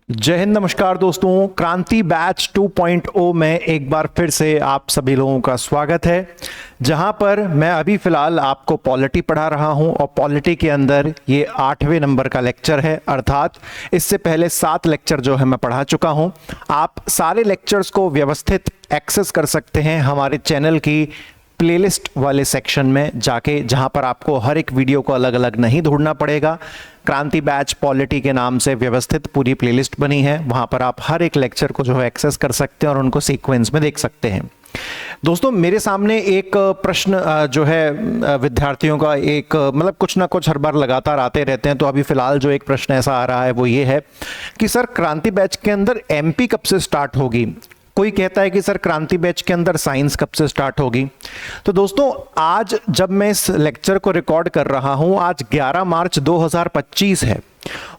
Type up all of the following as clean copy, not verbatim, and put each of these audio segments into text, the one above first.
जय हिंद, नमस्कार दोस्तों। क्रांति बैच 2.0 में एक बार फिर से आप सभी लोगों का स्वागत है, जहां पर मैं अभी फिलहाल आपको पॉलिटी पढ़ा रहा हूं और पॉलिटी के अंदर ये 8वें नंबर का लेक्चर है। अर्थात इससे पहले 7 लेक्चर जो है मैं पढ़ा चुका हूं। आप सारे लेक्चर्स को व्यवस्थित एक्सेस कर सकते हैं हमारे चैनल की प्लेलिस्ट वाले सेक्शन में जाके, जहां पर आपको हर एक वीडियो को अलग अलग नहीं ढूंढना पड़ेगा। क्रांति बैच पॉलिटी के नाम से व्यवस्थित पूरी प्लेलिस्ट बनी है, वहां पर आप हर एक लेक्चर को जो है एक्सेस कर सकते हैं और उनको सीक्वेंस में देख सकते हैं। दोस्तों, मेरे सामने एक प्रश्न जो है विद्यार्थियों का एक मतलब कुछ ना कुछ हर बार लगातार आते रहते हैं। तो अभी फिलहाल जो एक प्रश्न ऐसा आ रहा है वो ये है कि सर, क्रांति बैच के अंदर एमपी कब से स्टार्ट होगी। कोई कहता है कि सर क्रांति बैच के अंदर साइंस कब से स्टार्ट होगी। तो दोस्तों, आज जब मैं इस लेक्चर को रिकॉर्ड कर रहा हूं, आज 11 मार्च 2025 है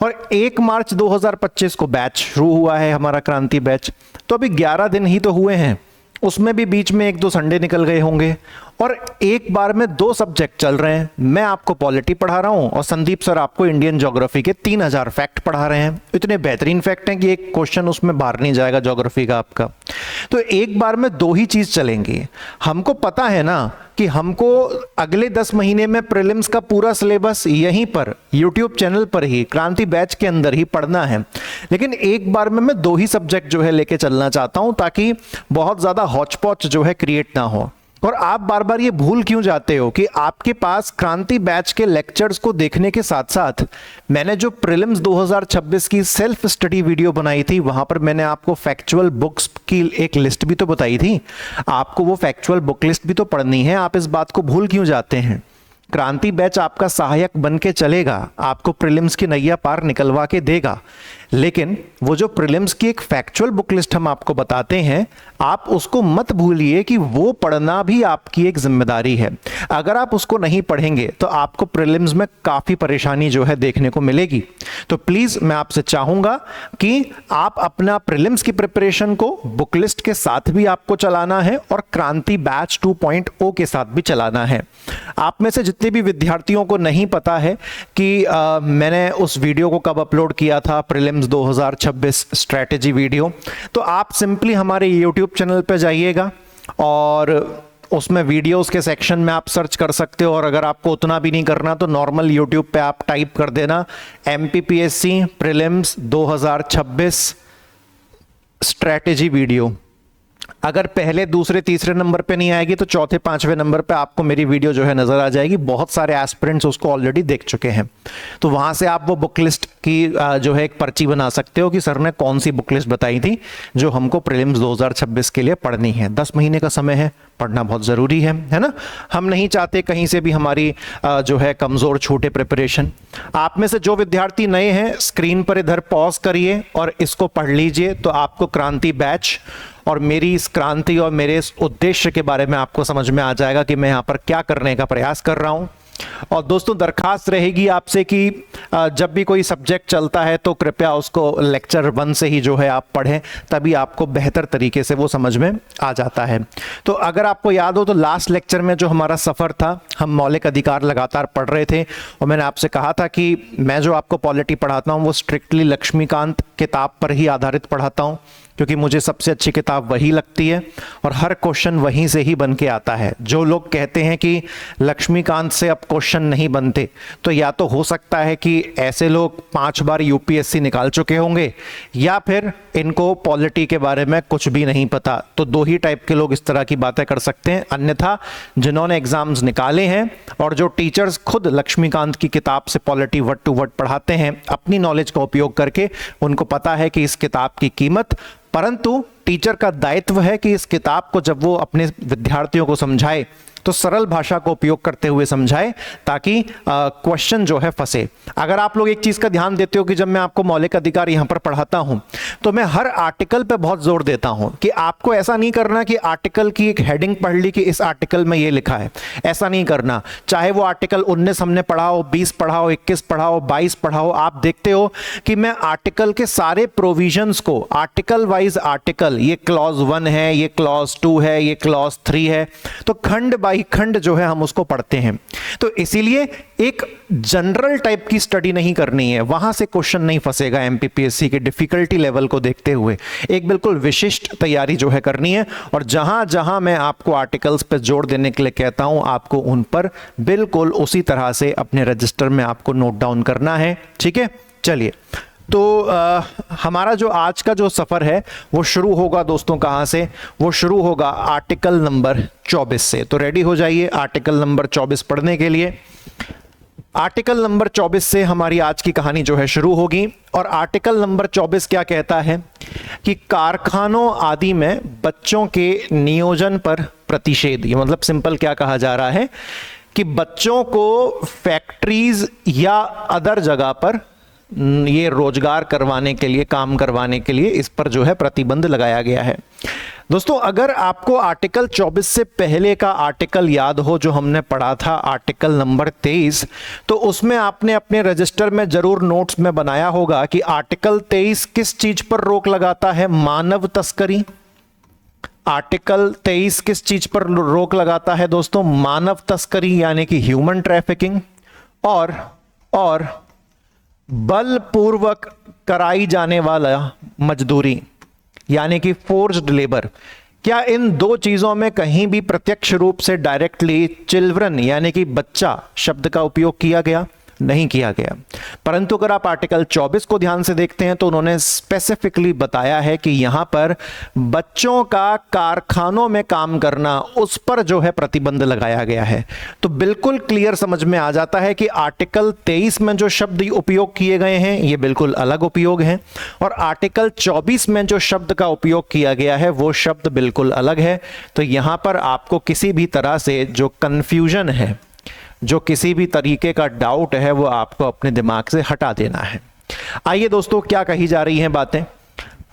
और 1 मार्च 2025 को बैच शुरू हुआ है हमारा क्रांति बैच। तो अभी 11 दिन ही तो हुए हैं, उसमें भी बीच में 1-2 संडे निकल गए होंगे और एक बार में 2 सब्जेक्ट चल रहे हैं। मैं आपको पॉलिटी पढ़ा रहा हूं और संदीप सर आपको इंडियन ज्योग्राफी के 3000 फैक्ट पढ़ा रहे हैं। इतने बेहतरीन फैक्ट हैं कि एक क्वेश्चन उसमें बाहर नहीं जाएगा ज्योग्राफी का आपका। तो एक बार में 2 ही चीज चलेंगी। हमको पता है ना कि हमको अगले 10 महीने में प्रीलिम्स का पूरा सिलेबस यहीं पर यूट्यूब चैनल पर ही क्रांति बैच के अंदर ही पढ़ना है, लेकिन एक बार में मैं 2 ही सब्जेक्ट जो है लेके चलना चाहता हूं ताकि बहुत ज्यादा हॉचपॉच जो है क्रिएट ना हो। और आप बार बार ये भूल क्यों जाते हो कि आपके पास क्रांति बैच के लेक्चर्स को देखने के साथ साथ मैंने जो प्रीलिम्स 2026 की सेल्फ स्टडी वीडियो बनाई थी, वहां पर मैंने आपको फैक्चुअल बुक्स की एक लिस्ट भी तो बताई थी। आपको वो फैक्चुअल बुक लिस्ट भी तो पढ़नी है। आप इस बात को भूल क्यों जाते हैं। क्रांति बैच आपका सहायक बन के चलेगा, आपको प्रीलिम्स की नैया पार निकलवा के देगा, लेकिन वो जो प्रीलिम्स की एक फैक्चुअल बुक लिस्ट हम आपको बताते हैं, आप उसको मत भूलिए कि वो पढ़ना भी आपकी एक जिम्मेदारी है। अगर आप उसको नहीं पढ़ेंगे तो आपको प्रीलिम्स में काफी परेशानी जो है देखने को मिलेगी। तो प्लीज मैं आपसे चाहूंगा कि आप अपना प्रीलिम्स की प्रिपरेशन को बुक लिस्ट के साथ भी आपको चलाना है और क्रांति बैच 2.0 के साथ भी चलाना है। आप में से जितने भी विद्यार्थियों को नहीं पता है कि मैंने उस वीडियो को कब अपलोड किया था, प्रीलिम्स 2026 स्ट्रेटेजी वीडियो, तो आप सिंपली हमारे YouTube चैनल पे जाइएगा और उसमें वीडियोस के सेक्शन में आप सर्च कर सकते हो। और अगर आपको उतना भी नहीं करना तो नॉर्मल YouTube पे आप टाइप कर देना MPPSC प्रीलिम्स 2026 स्ट्रेटेजी वीडियो। अगर पहले, दूसरे, तीसरे नंबर पे नहीं आएगी तो चौथे, 5वें नंबर पे आपको मेरी वीडियो जो है नजर आ जाएगी। बहुत सारे एस्पिरेंट्स उसको ऑलरेडी देख चुके हैं, तो वहां से आप वो बुक लिस्ट की जो है एक पर्ची बना सकते हो कि सर ने कौन सी बुक लिस्ट बताई थी जो हमको प्रीलिम्स 2026 के लिए पढ़नी है। 10 महीने का समय है, पढ़ना बहुत जरूरी है ना। हम नहीं चाहते कहीं से भी हमारी जो है कमजोर छूटे प्रिपरेशन। आप में से जो विद्यार्थी नए हैं, स्क्रीन पर इधर पॉज करिए और इसको पढ़ लीजिए, तो आपको क्रांति बैच और मेरी इस क्रांति और मेरे इस उद्देश्य के बारे में आपको समझ में आ जाएगा कि मैं यहां पर क्या करने का प्रयास कर रहा हूं। और दोस्तों, दरखास्त रहेगी आपसे कि जब भी कोई सब्जेक्ट चलता है तो कृपया उसको लेक्चर 1 से ही जो है आप पढ़ें, तभी आपको बेहतर तरीके से वो समझ में आ जाता है। तो अगर आपको याद हो तो लास्ट लेक्चर में जो हमारा सफर था, हम मौलिक अधिकार लगातार पढ़ रहे थे और मैंने आपसे कहा था कि मैं जो आपको पॉलिटी पढ़ाता हूं वो स्ट्रिक्टली लक्ष्मीकांत किताब पर ही आधारित पढ़ाता हूं, क्योंकि मुझे सबसे अच्छी किताब वही लगती है और हर क्वेश्चन वहीं से ही बन के आता है। जो लोग कहते हैं कि लक्ष्मीकांत से अब क्वेश्चन नहीं बनते, तो या तो हो सकता है कि ऐसे लोग 5 बार यूपीएससी निकाल चुके होंगे, या फिर इनको पॉलिटी के बारे में कुछ भी नहीं पता। तो 2 ही टाइप के लोग इस तरह की बातें कर सकते हैं। अन्यथा जिन्होंने एग्जाम्स निकाले हैं और जो टीचर्स खुद लक्ष्मीकांत की किताब से पॉलिटी वर्ड टू वर्ड पढ़ाते हैं अपनी नॉलेज का उपयोग करके, उनको पता है कि इस किताब की कीमत, परंतु टीचर का दायित्व है कि इस किताब को जब वो अपने विद्यार्थियों को समझाए तो सरल भाषा को उपयोग करते हुए समझाए, ताकि क्वेश्चन जो है फंसे। अगर आप लोग एक चीज का ध्यान देते हो कि जब मैं आपको मौलिक अधिकार यहां पर पढ़ाता हूं तो मैं हर आर्टिकल पे बहुत जोर देता हूं कि आपको ऐसा नहीं करना कि आर्टिकल की एक हेडिंग पढ़ ली कि इस आर्टिकल में ये लिखा है, ऐसा नहीं करना। चाहे वो आर्टिकल 19 हमने पढ़ा हो, 20 पढ़ा हो, 21 पढ़ा हो, 22 पढ़ा हो, आप देखते हो कि मैं आर्टिकल के सारे प्रोविजंस को आर्टिकल वाइज आर्टिकल, ये क्लॉज 1 है, ये क्लॉज 2 है, ये क्लॉज 3 है, तो खंड बाई इकाई खंड जो है हम उसको पढ़ते हैं। तो इसीलिए एक जनरल टाइप की स्टडी नहीं करनी है, वहां से क्वेश्चन नहीं फंसेगा एमपीपीएससी के डिफिकल्टी लेवल को देखते हुए। एक बिल्कुल विशिष्ट तैयारी जो है करनी है, और जहां जहां मैं आपको आर्टिकल्स पे जोर देने के लिए कहता हूं, आपको उन पर बिल्कुल उसी तरह से अपने रजिस्टर में आपको नोट डाउन करना है। ठीक है, चलिए। तो हमारा जो आज का जो सफ़र है वो शुरू होगा दोस्तों कहाँ से? वो शुरू होगा आर्टिकल नंबर 24 से। तो रेडी हो जाइए आर्टिकल नंबर 24 पढ़ने के लिए। आर्टिकल नंबर 24 से हमारी आज की कहानी जो है शुरू होगी। और आर्टिकल नंबर 24 क्या कहता है कि कारखानों आदि में बच्चों के नियोजन पर प्रतिषेध। ये मतलब सिंपल क्या कहा जा रहा है कि बच्चों को फैक्ट्रीज या अदर जगह पर ये रोजगार करवाने के लिए, काम करवाने के लिए इस पर जो है प्रतिबंध लगाया गया है। दोस्तों, अगर आपको आर्टिकल 24 से पहले का आर्टिकल याद हो जो हमने पढ़ा था, आर्टिकल नंबर 23, तो उसमें आपने अपने रजिस्टर में जरूर नोट्स में बनाया होगा कि आर्टिकल 23 किस चीज पर रोक लगाता है? मानव तस्करी। आर्टिकल 23 किस चीज पर रोक लगाता है दोस्तों? मानव तस्करी यानी कि ह्यूमन ट्रैफिकिंग, और बलपूर्वक कराई जाने वाला मजदूरी यानी कि फोर्स्ड लेबर। क्या इन दो चीजों में कहीं भी प्रत्यक्ष रूप से डायरेक्टली चिल्ड्रन यानी कि बच्चा शब्द का उपयोग किया गया? नहीं किया गया। परंतु अगर आप आर्टिकल 24 को ध्यान से देखते हैं तो उन्होंने स्पेसिफिकली बताया है कि यहां पर बच्चों का कारखानों में काम करना, उस पर जो है प्रतिबंध लगाया गया है। तो बिल्कुल क्लियर समझ में आ जाता है कि आर्टिकल 23 में जो शब्द उपयोग किए गए हैं ये बिल्कुल अलग उपयोग हैं, और आर्टिकल 24 में जो शब्द का उपयोग किया गया है वो शब्द बिल्कुल अलग है। तो यहां पर आपको किसी भी तरह से जो कंफ्यूजन है, जो किसी भी तरीके का डाउट है, वो आपको अपने दिमाग से हटा देना है। आइए दोस्तों, क्या कही जा रही हैं बातें।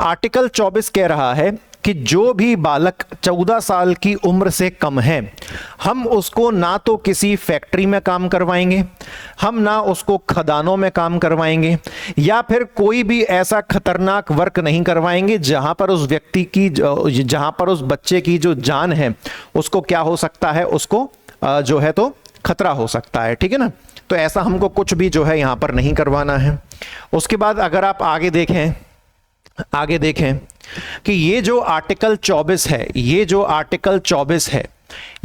आर्टिकल 24 कह रहा है कि जो भी बालक 14 साल की उम्र से कम है, हम उसको ना तो किसी फैक्ट्री में काम करवाएंगे, हम ना उसको खदानों में काम करवाएंगे, या फिर कोई भी ऐसा खतरनाक वर्क नहीं करवाएंगे जहां पर उस व्यक्ति की, जहां पर उस बच्चे की जो जान है उसको क्या हो सकता है, उसको जो है तो खतरा हो सकता है। ठीक है ना? तो ऐसा हमको कुछ भी जो है यहां पर नहीं करवाना है। उसके बाद अगर आप आगे देखें कि ये जो आर्टिकल 24 है, ये जो आर्टिकल 24 है,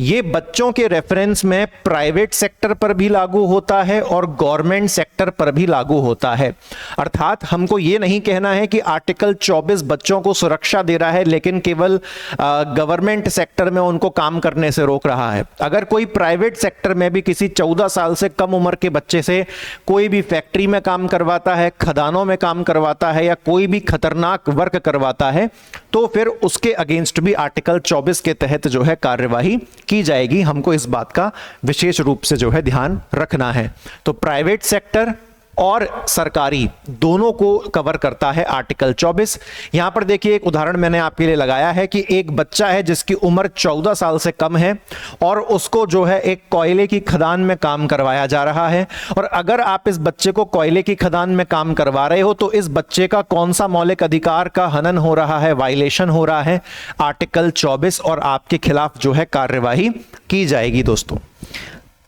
ये बच्चों के रेफरेंस में प्राइवेट सेक्टर पर भी लागू होता है और गवर्नमेंट सेक्टर पर भी लागू होता है। अर्थात हमको ये नहीं कहना है कि आर्टिकल 24 बच्चों को सुरक्षा दे रहा है लेकिन केवल गवर्नमेंट सेक्टर में उनको काम करने से रोक रहा है। अगर कोई प्राइवेट सेक्टर में भी किसी 14 साल से कम उम्र के बच्चे से कोई भी फैक्ट्री में काम करवाता है, खदानों में काम करवाता है, या कोई भी खतरनाक वर्क करवाता है, तो फिर उसके अगेंस्ट भी आर्टिकल 24 के तहत जो है कार्यवाही की जाएगी। हमको इस बात का विशेष रूप से जो है ध्यान रखना है। तो प्राइवेट सेक्टर और सरकारी दोनों को कवर करता है आर्टिकल 24। यहां पर देखिए एक उदाहरण मैंने आपके लिए लगाया है कि एक बच्चा है जिसकी उम्र 14 साल से कम है और उसको जो है एक कोयले की खदान में काम करवाया जा रहा है। और अगर आप इस बच्चे को कोयले की खदान में काम करवा रहे हो तो इस बच्चे का कौन सा मौलिक अधिकार का हनन हो रहा है, वायलेशन हो रहा है? आर्टिकल 24, और आपके खिलाफ जो है कार्यवाही की जाएगी दोस्तों।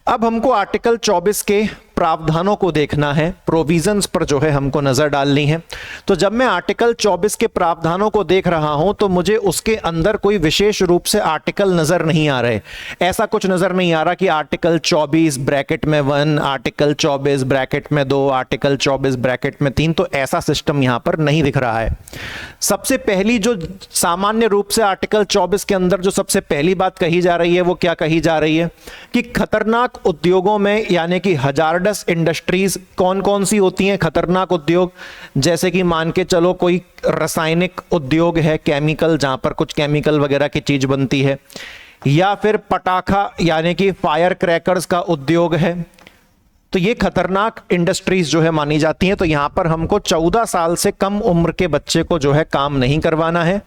अब हमको आर्टिकल 24 के प्रावधानों को देखना है, प्रोविजंस पर जो है हमको नजर डालनी है। तो जब मैं आर्टिकल 24 के प्रावधानों को देख रहा हूं तो मुझे उसके अंदर कोई विशेष रूप से आर्टिकल नजर नहीं आ रहे। ऐसा कुछ नजर नहीं आ रहा कि आर्टिकल 24 ब्रैकेट में 1, आर्टिकल 24 ब्रैकेट में 2, आर्टिकल 24 ब्रैकेट में 3। तो ऐसा सिस्टम यहां पर नहीं दिख रहा है। सबसे पहली जो सामान्य रूप से आर्टिकल 24 के अंदर जो सबसे पहली बात कही जा रही है वो क्या कही जा रही है कि खतरनाक उद्योगों में यानी कि हजार्डस इंडस्ट्रीज कौन कौन सी होती हैं? खतरनाक उद्योग जैसे कि मान के चलो कोई रासायनिक उद्योग है, केमिकल, जहां पर कुछ केमिकल वगैरह की चीज बनती है, या फिर पटाखा यानी कि फायर क्रैकर्स का उद्योग है। तो ये खतरनाक इंडस्ट्रीज जो है मानी जाती हैं। तो यहां पर हमको 14 साल से कम उम्र के बच्चे को जो है काम नहीं करवाना है।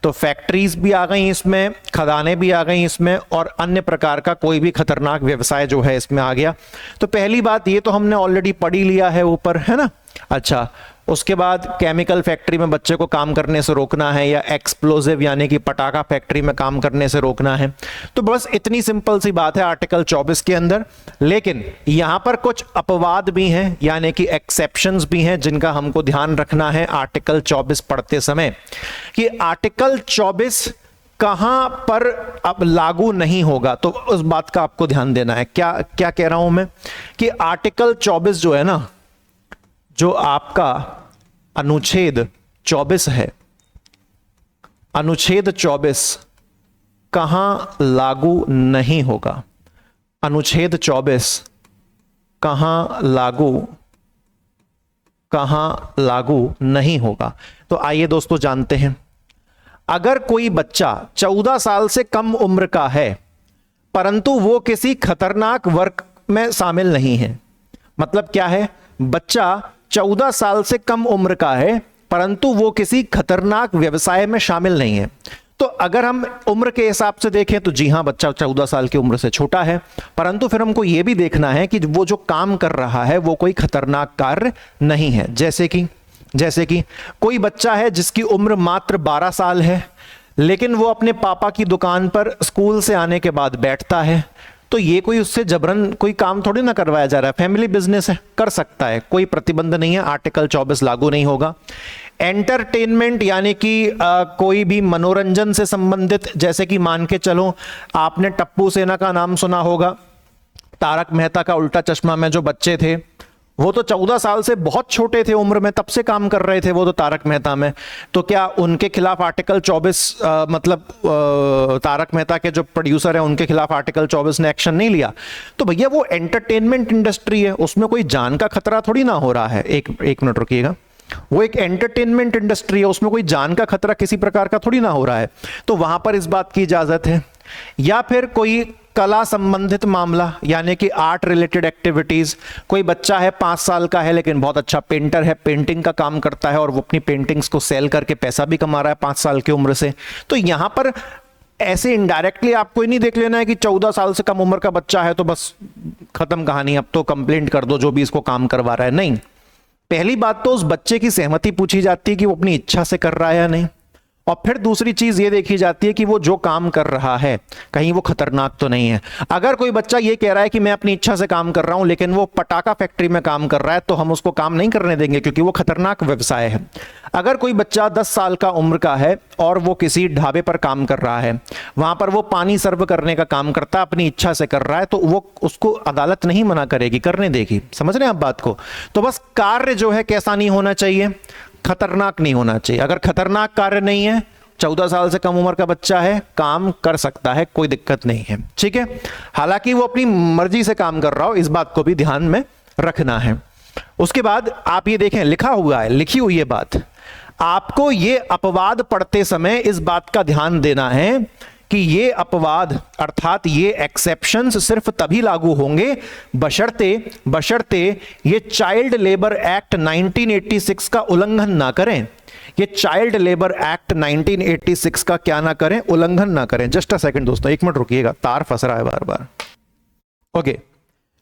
तो फैक्ट्रीज भी आ गई इसमें, खदानें भी आ गई इसमें, और अन्य प्रकार का कोई भी खतरनाक व्यवसाय जो है इसमें आ गया। तो पहली बात ये तो हमने ऑलरेडी पढ़ी लिया है ऊपर, है ना? अच्छा, उसके बाद केमिकल फैक्ट्री में बच्चे को काम करने से रोकना है, या एक्सप्लोजिव यानी कि पटाखा फैक्ट्री में काम करने से रोकना है। तो बस इतनी सिंपल सी बात है आर्टिकल 24 के अंदर। लेकिन यहां पर कुछ अपवाद भी हैं, यानी कि एक्सेप्शंस भी हैं, जिनका हमको ध्यान रखना है आर्टिकल 24 पढ़ते समय, कि आर्टिकल 24 कहां पर अब लागू नहीं होगा। तो उस बात का आपको ध्यान देना है। क्या क्या कह रहा हूं मैं, कि आर्टिकल 24 जो है ना, जो आपका अनुच्छेद 24 है, अनुच्छेद 24 कहां लागू नहीं होगा। अनुच्छेद 24 कहां लागू नहीं होगा। तो आइए दोस्तों जानते हैं। अगर कोई बच्चा 14 साल से कम उम्र का है परंतु वो किसी खतरनाक वर्ग में शामिल नहीं है, मतलब क्या है, बच्चा 14 साल से कम उम्र का है परंतु वो किसी खतरनाक व्यवसाय में शामिल नहीं है। तो अगर हम उम्र के हिसाब से देखें तो जी हां, बच्चा 14 साल की उम्र से छोटा है, परंतु फिर हमको यह भी देखना है कि वो जो काम कर रहा है वो कोई खतरनाक कार्य नहीं है। जैसे कि कोई बच्चा है जिसकी उम्र मात्र 12 साल है, लेकिन वो अपने पापा की दुकान पर स्कूल से आने के बाद बैठता है, तो ये कोई उससे जबरन कोई काम थोड़ी ना करवाया जा रहा है, फैमिली बिजनेस है, कर सकता है, कोई प्रतिबंध नहीं है, आर्टिकल 24 लागू नहीं होगा। एंटरटेनमेंट यानी कि कोई भी मनोरंजन से संबंधित, जैसे कि मान के चलो आपने टप्पू सेना का नाम सुना होगा, तारक मेहता का उल्टा चश्मा में जो बच्चे थे वो तो 14 साल से बहुत छोटे थे उम्र में, तब से काम कर रहे थे वो तो तारक मेहता में। तो क्या उनके खिलाफ आर्टिकल 24 मतलब तारक मेहता के जो प्रोड्यूसर हैं उनके खिलाफ आर्टिकल 24 ने एक्शन नहीं लिया? तो भैया वो एंटरटेनमेंट इंडस्ट्री है, उसमें कोई जान का खतरा थोड़ी ना हो रहा है। एक मिनट रुकिएगा, वो एक एंटरटेनमेंट इंडस्ट्री है, उसमें कोई जान का खतरा किसी प्रकार का थोड़ी ना हो रहा है, तो वहां पर इस बात की इजाजत है। या फिर कोई कला संबंधित मामला, यानी कि आर्ट रिलेटेड एक्टिविटीज, कोई बच्चा है 5 साल का है लेकिन बहुत अच्छा पेंटर है, पेंटिंग का काम करता है और वो अपनी पेंटिंग्स को सेल करके पैसा भी कमा रहा है 5 साल की उम्र से, तो यहां पर ऐसे इनडायरेक्टली आपको नहीं देख लेना है कि 14 साल से कम उम्र का बच्चा है तो बस खत्म कहानी, अब तो कंप्लेंट कर दो जो भी इसको काम करवा रहा है। नहीं, पहली बात तो उस बच्चे की सहमति पूछी जाती है कि वो अपनी इच्छा से कर रहा है या नहीं, और फिर दूसरी चीज ये देखी जाती है कि वो जो काम कर रहा है कहीं वो खतरनाक तो नहीं है। अगर कोई बच्चा ये कह रहा है कि मैं अपनी इच्छा से काम कर रहा हूं लेकिन वो पटाखा फैक्ट्री में काम कर रहा है, तो हम उसको काम नहीं करने देंगे क्योंकि वो खतरनाक व्यवसाय है। अगर कोई बच्चा 10 साल का उम्र का है और वो किसी ढाबे पर काम कर रहा है, वहां पर वो पानी सर्व करने का काम करता है, अपनी इच्छा से कर रहा है, तो वो उसको अदालत नहीं मना करेगी, करने देगी। समझ रहे हैं आप बात को? तो बस कार्य जो है कैसा नहीं होना चाहिए, खतरनाक नहीं होना चाहिए। अगर खतरनाक कार्य नहीं है, 14 साल से कम उम्र का बच्चा है, काम कर सकता है, कोई दिक्कत नहीं है, ठीक है। हालांकि वो अपनी मर्जी से काम कर रहा हो, इस बात को भी ध्यान में रखना है। उसके बाद आप ये देखें, लिखा हुआ है, लिखी हुई है बात, आपको ये अपवाद पढ़ते समय इस बात का ध्यान देना है कि ये अपवाद अर्थात ये एक्सेप्शंस सिर्फ तभी लागू होंगे बशर्ते ये चाइल्ड लेबर एक्ट 1986 का उल्लंघन ना करें। ये चाइल्ड लेबर एक्ट 1986 का क्या ना करें, उल्लंघन ना करें। जस्ट अ सेकंड दोस्तों, 1 मिनट रुकिएगा, तार फंस रहा है बार बार। ओके,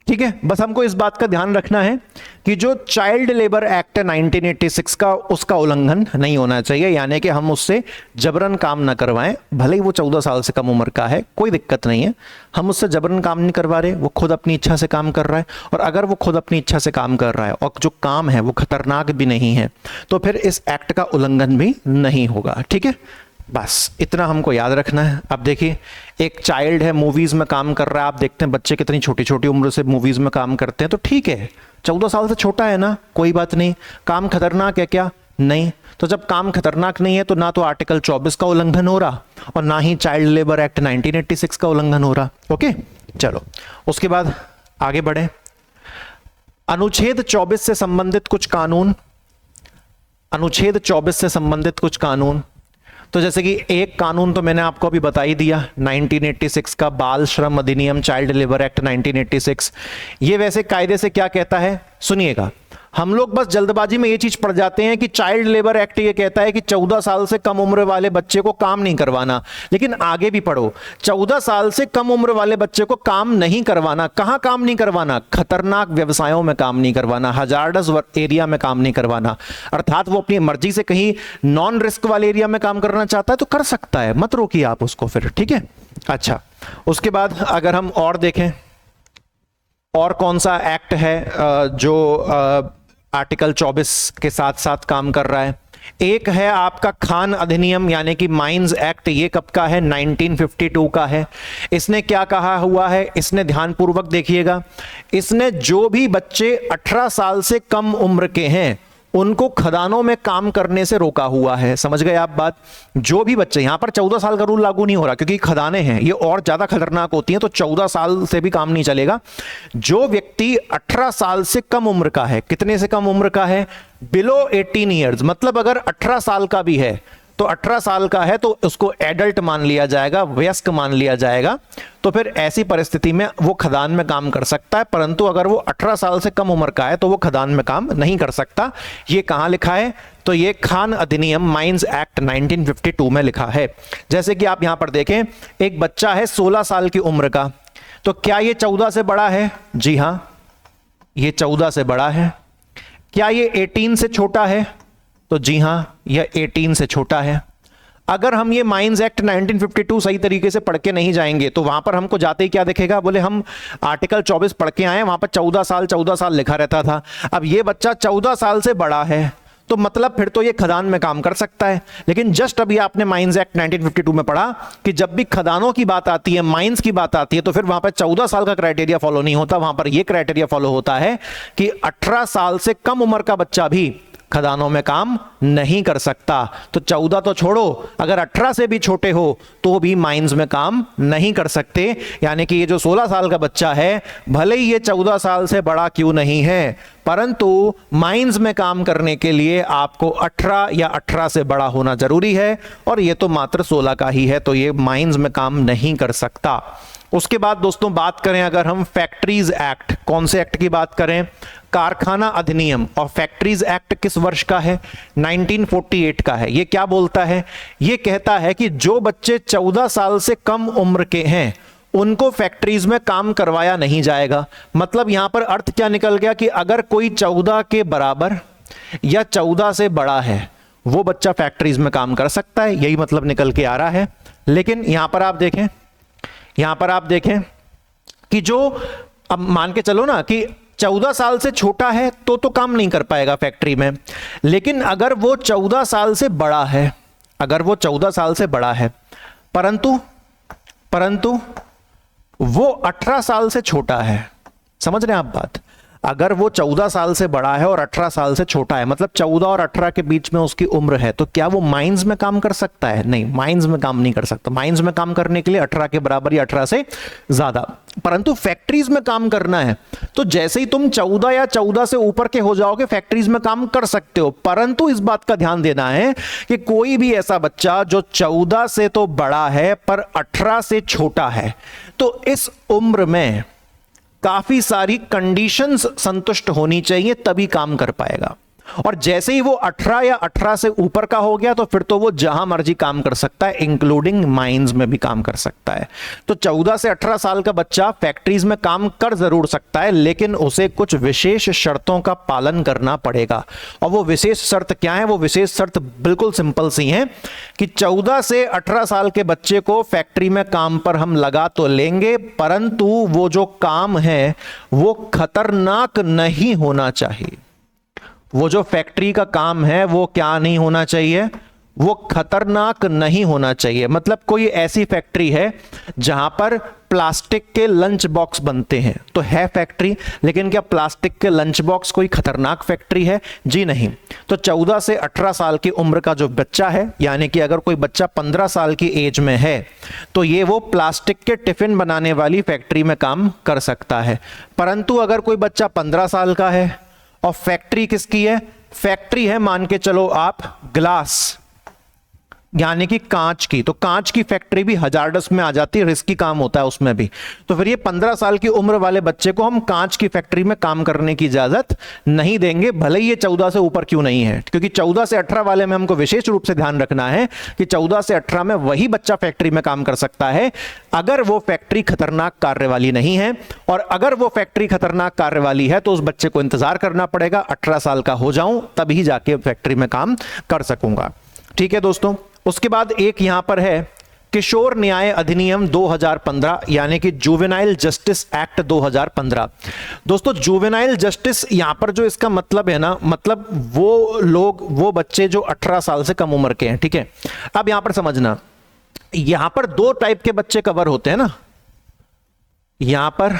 ठीक है, बस हमको इस बात का ध्यान रखना है कि जो चाइल्ड लेबर एक्ट है 1986 का, उसका उल्लंघन नहीं होना चाहिए, यानी कि हम उससे जबरन काम ना करवाएं। भले ही वो 14 साल से कम उम्र का है, कोई दिक्कत नहीं है, हम उससे जबरन काम नहीं करवा रहे, वो खुद अपनी इच्छा से काम कर रहा है। और अगर वो खुद अपनी इच्छा से काम कर रहा है और जो काम है वो खतरनाक भी नहीं है, तो फिर इस एक्ट का उल्लंघन भी नहीं होगा, ठीक है। बस इतना हमको याद रखना है। अब देखिए, एक चाइल्ड है, मूवीज में काम कर रहा है, आप देखते हैं बच्चे कितनी छोटी छोटी उम्र से मूवीज में काम करते हैं, तो ठीक है, 14 साल से छोटा है ना, कोई बात नहीं। काम खतरनाक है क्या? नहीं। तो जब काम खतरनाक नहीं है तो ना तो आर्टिकल 24 का उल्लंघन हो रहा और ना ही चाइल्ड लेबर एक्ट 1986 का उल्लंघन हो रहा। ओके, चलो उसके बाद आगे बढ़े। अनुच्छेद 24 से संबंधित कुछ कानून, अनुच्छेद 24 से संबंधित कुछ कानून, तो जैसे कि एक कानून तो मैंने आपको अभी बता ही दिया, 1986 का बाल श्रम अधिनियम, चाइल्ड लेबर एक्ट 1986। ये वैसे कायदे से क्या कहता है, सुनिएगा। हम लोग बस जल्दबाजी में ये चीज पढ़ जाते हैं कि चाइल्ड लेबर एक्ट ये कहता है कि 14 साल से कम उम्र वाले बच्चे को काम नहीं करवाना, लेकिन आगे भी पढ़ो, 14 साल से कम उम्र वाले बच्चे को काम नहीं करवाना। कहां काम नहीं करवाना? खतरनाक व्यवसायों में काम नहीं करवाना, हजार्डस एरिया में काम नहीं करवाना। अर्थात वो अपनी मर्जी से कहीं नॉन रिस्क वाले एरिया में काम करना चाहता है तो कर सकता है, मत रोकिए आप उसको फिर, ठीक है। अच्छा, उसके बाद अगर हम और देखें, और कौन सा एक्ट है जो आर्टिकल 24 के साथ साथ काम कर रहा है? एक है आपका खान अधिनियम यानी कि माइंस एक्ट। ये कब का है? 1952 का है। इसने क्या कहा हुआ है? इसने ध्यानपूर्वक देखिएगा, इसने जो भी बच्चे 18 साल से कम उम्र के हैं उनको खदानों में काम करने से रोका हुआ है। समझ गए आप बात? जो भी बच्चे, यहां पर 14 साल का रूल लागू नहीं हो रहा क्योंकि खदानें हैं, ये और ज्यादा खतरनाक होती हैं, तो 14 साल से भी काम नहीं चलेगा। जो व्यक्ति 18 साल से कम उम्र का है, कितने से कम उम्र का है? बिलो 18 ईयर्स, मतलब अगर 18 साल का भी है तो 18 साल का है तो उसको एडल्ट मान लिया जाएगा, वयस्क मान लिया जाएगा। तो फिर ऐसी परिस्थिति में वो खदान में काम कर सकता है, परंतु अगर वो 18 साल से कम उम्र का है तो वो खदान में काम नहीं कर सकता। ये कहां लिखा है? तो ये खान अधिनियम माइंस एक्ट 1952 में लिखा है। जैसे कि आप यहां पर देखें, एक बच्चा है 16 साल की उम्र का, तो क्या ये 14 से बड़ा है? जी हां, ये 14 से बड़ा है। क्या ये 18 से छोटा है? तो जी हां, यह 18 से छोटा है। अगर हम ये माइंस एक्ट 1952 सही तरीके से पढ़ के नहीं जाएंगे तो वहां पर हमको जाते ही क्या दिखेगा? बोले हम आर्टिकल 24 पढ़ के आए, वहां पर 14 साल लिखा रहता था। अब ये बच्चा 14 साल से बड़ा है तो मतलब फिर तो ये खदान में काम कर सकता है। लेकिन जस्ट अभी आपने माइंस एक्ट 1952 में पढ़ा कि जब भी खदानों की बात आती है, माइंस की बात आती है, तो फिर वहां पर 14 साल का क्राइटेरिया फॉलो नहीं होता, वहां पर यह क्राइटेरिया फॉलो होता है कि 18 साल से कम उम्र का बच्चा भी खदानों में काम नहीं कर सकता। तो 14 तो छोड़ो, अगर 18 से भी छोटे हो तो भी माइंस में काम नहीं कर सकते। यानी कि ये जो 16 साल का बच्चा है, भले ही ये 14 साल से बड़ा क्यों नहीं है, परंतु माइंस में काम करने के लिए आपको 18 या 18 से बड़ा होना जरूरी है, और ये तो मात्र 16 का ही है, तो ये माइंस में काम नहीं कर सकता। उसके बाद दोस्तों बात करें अगर हम फैक्ट्रीज एक्ट, कौन से एक्ट की बात करें? कारखाना अधिनियम। और फैक्ट्रीज एक्ट किस वर्ष का है? 1948 का है। ये क्या बोलता है? ये कहता है कि जो बच्चे 14 साल से कम उम्र के हैं उनको फैक्ट्रीज में काम करवाया नहीं जाएगा। मतलब यहां पर अर्थ क्या निकल गया कि अगर कोई 14 के बराबर या 14 से बड़ा है वो बच्चा फैक्ट्रीज में काम कर सकता है, यही मतलब निकल के आ रहा है। लेकिन यहां पर आप देखें कि जो, अब मान के चलो ना कि 14 साल से छोटा है तो काम नहीं कर पाएगा फैक्ट्री में, लेकिन अगर वो 14 साल से बड़ा है, परंतु वो 18 साल से छोटा है, समझ रहे हैं आप बात? अगर वो 14 साल से बड़ा है और 18 साल से छोटा है, मतलब 14 और 18 के बीच में उसकी उम्र है, तो क्या वो माइंस में काम कर सकता है? नहीं, माइंस में काम नहीं कर सकता। माइंस में काम करने के लिए 18 के बराबर या 18 से ज्यादा, परंतु फैक्ट्रीज में काम करना है तो जैसे ही तुम 14 या 14 से ऊपर के हो जाओगे फैक्ट्रीज में काम कर सकते हो। परंतु इस बात का ध्यान देना है कि कोई भी ऐसा बच्चा जो 14 से तो बड़ा है पर 18 से छोटा है, तो इस उम्र में काफी सारी कंडीशंस संतुष्ट होनी चाहिए, तभी काम कर पाएगा। और जैसे ही वो 18 या 18 से ऊपर का हो गया तो फिर तो वो जहां मर्जी काम कर सकता है, इंक्लूडिंग माइंस में भी काम कर सकता है। तो 14 से 18 साल का बच्चा फैक्ट्रीज में काम कर जरूर सकता है, लेकिन उसे कुछ विशेष शर्तों का पालन करना पड़ेगा। और वो विशेष शर्त क्या है? वो विशेष शर्त बिल्कुल सिंपल सी है कि 14 से 18 साल के बच्चे को फैक्ट्री में काम पर हम लगा तो लेंगे, परंतु वो जो काम है वो खतरनाक नहीं होना चाहिए। वो जो फैक्ट्री का काम है वो क्या नहीं होना चाहिए? वो खतरनाक नहीं होना चाहिए। मतलब कोई ऐसी फैक्ट्री है जहां पर प्लास्टिक के लंच बॉक्स बनते हैं तो है फैक्ट्री, लेकिन क्या प्लास्टिक के लंच बॉक्स कोई खतरनाक फैक्ट्री है? जी नहीं। तो 14 से 18 साल की उम्र का जो बच्चा है, यानी कि अगर कोई बच्चा 15 साल की एज में है तो ये वो प्लास्टिक के टिफिन बनाने वाली फैक्ट्री में काम कर सकता है। परंतु अगर कोई बच्चा 15 साल का है और फैक्ट्री किसकी है? फैक्ट्री है मान के चलो आप ग्लास यानी कि कांच की, तो कांच की फैक्ट्री भी हजार्डस में आ जाती है, रिस्की काम होता है उसमें भी। तो फिर ये 15 साल की उम्र वाले बच्चे को हम कांच की फैक्ट्री में काम करने की इजाजत नहीं देंगे, भले ही ये 14 से ऊपर क्यों नहीं है, क्योंकि 14 से 18 वाले में हमको विशेष रूप से ध्यान रखना है कि 14 से 18 में वही बच्चा फैक्ट्री में काम कर सकता है अगर वो फैक्ट्री खतरनाक कार्य वाली नहीं है, और अगर वो फैक्ट्री खतरनाक कार्य वाली है तो उस बच्चे को इंतजार करना पड़ेगा 18 साल का हो जाऊं तभी जाके फैक्ट्री में काम कर सकूंगा। ठीक है दोस्तों। उसके बाद एक यहां पर है किशोर न्याय अधिनियम 2015, यानी कि जुवेनाइल जस्टिस एक्ट 2015। दोस्तों जुवेनाइल जस्टिस यहां पर जो इसका मतलब है ना, मतलब वो लोग, वो बच्चे जो 18 साल से कम उम्र के हैं। ठीक है, अब यहां पर समझना, यहां पर दो टाइप के बच्चे कवर होते हैं ना, यहां पर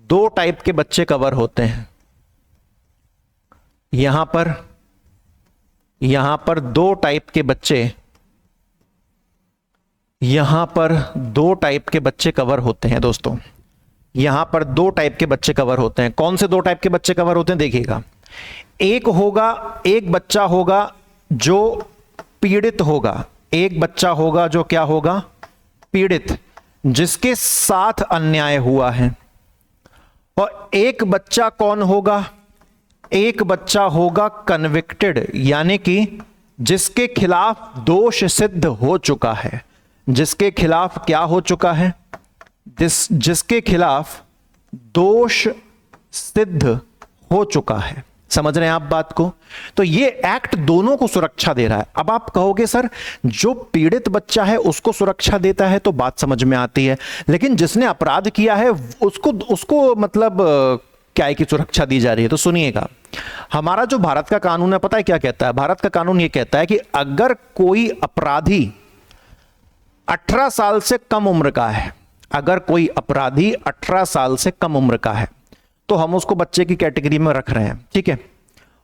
दो टाइप के बच्चे कवर होते हैं, यहां पर दो टाइप के बच्चे, यहां पर दो टाइप के बच्चे कवर होते हैं दोस्तों, यहां पर दो टाइप के बच्चे कवर होते हैं। कौन से दो टाइप के बच्चे कवर होते हैं देखिएगा, एक बच्चा होगा जो पीड़ित होगा, एक बच्चा होगा जो क्या होगा, पीड़ित, जिसके साथ अन्याय हुआ है, और एक बच्चा कौन होगा, एक बच्चा होगा कन्विक्टेड, यानी कि जिसके खिलाफ दोष सिद्ध हो चुका है, जिसके खिलाफ क्या हो चुका है, जिसके खिलाफ दोष सिद्ध हो चुका है। समझ रहे हैं आप बात को? तो ये एक्ट दोनों को सुरक्षा दे रहा है। अब आप कहोगे सर जो पीड़ित बच्चा है उसको सुरक्षा देता है, तो बात समझ में आती है, लेकिन जिसने अपराध किया है उसको मतलब क्या है कि सुरक्षा दी जा रही है। तो सुनिएगा, हमारा जो भारत का कानून है पता है क्या कहता है? भारत का कानून ये कहता है कि अगर कोई अपराधी 18 साल से कम उम्र का है, अगर कोई अपराधी 18 साल से कम उम्र का है तो हम उसको बच्चे की कैटेगरी में रख रहे हैं। ठीक है,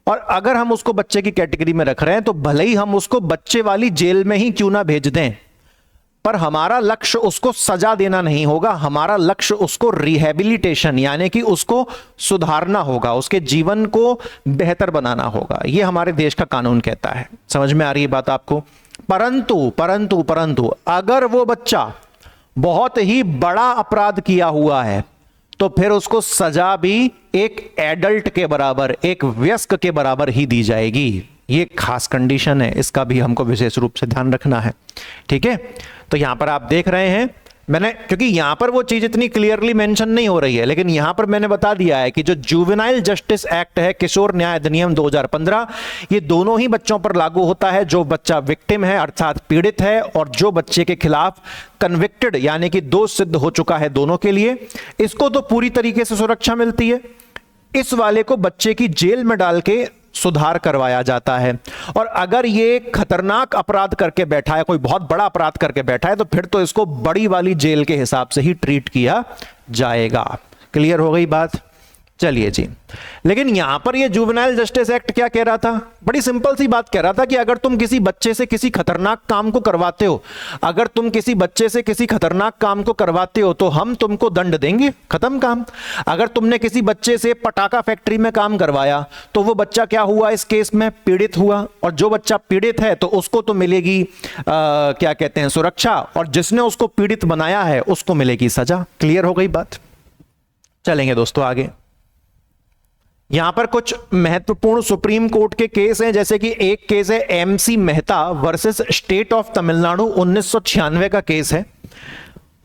और अगर हम उसको बच्चे की कैटेगरी में रख रहे हैं तो भले ही हम उसको बच्चे वाली जेल में ही क्यों ना भेज दें, पर हमारा लक्ष्य उसको सजा देना नहीं होगा, हमारा लक्ष्य उसको रिहैबिलिटेशन यानी कि उसको सुधारना होगा, उसके जीवन को बेहतर बनाना होगा। यह हमारे देश का कानून कहता है। समझ में आ रही है बात आपको? परंतु अगर वो बच्चा बहुत ही बड़ा अपराध किया हुआ है तो फिर उसको सजा भी एक एडल्ट के बराबर, एक वयस्क के बराबर ही दी जाएगी। ये खास कंडीशन है, इसका भी हमको विशेष रूप से ध्यान रखना है। ठीक है, तो यहां पर आप देख रहे हैं मैंने, क्योंकि यहां पर वो चीज इतनी क्लियरली मेंशन नहीं हो रही है, लेकिन यहां पर मैंने बता दिया है कि जो जुवेनाइल जस्टिस एक्ट है, किशोर न्याय अधिनियम 2015, ये दोनों ही बच्चों पर लागू होता है, जो बच्चा विक्टिम है अर्थात पीड़ित है, और जो बच्चे के खिलाफ कन्विक्टेड यानी कि दोष सिद्ध हो चुका है, दोनों के लिए इसको तो पूरी तरीके से सुरक्षा मिलती है। इस वाले को बच्चे की जेल में डाल के सुधार करवाया जाता है, और अगर ये खतरनाक अपराध करके बैठा है, कोई बहुत बड़ा अपराध करके बैठा है, तो फिर तो इसको बड़ी वाली जेल के हिसाब से ही ट्रीट किया जाएगा। क्लियर हो गई बात? चलिए जी, लेकिन यहां पर ये जुवेनाइल जस्टिस एक्ट क्या कह रहा था? बड़ी सिंपल सी बात कह रहा था कि अगर तुम किसी बच्चे से किसी खतरनाक काम को करवाते हो, अगर तुम किसी बच्चे से किसी खतरनाक काम को करवाते हो तो हम तुमको दंड देंगे, खत्म काम। अगर तुमने किसी बच्चे से पटाखा फैक्ट्री में काम करवाया तो वो बच्चा क्या हुआ, इस केस में पीड़ित हुआ, और जो बच्चा पीड़ित है तो उसको तो मिलेगी क्या कहते हैं, सुरक्षा, और जिसने उसको पीड़ित बनाया है उसको मिलेगी सजा। क्लियर हो गई बात? चलेंगे दोस्तों आगे। यहां पर कुछ महत्वपूर्ण सुप्रीम कोर्ट के केस हैं, जैसे कि एक केस है MC Mehta versus state of Tamil Nadu, 1996 का केस है।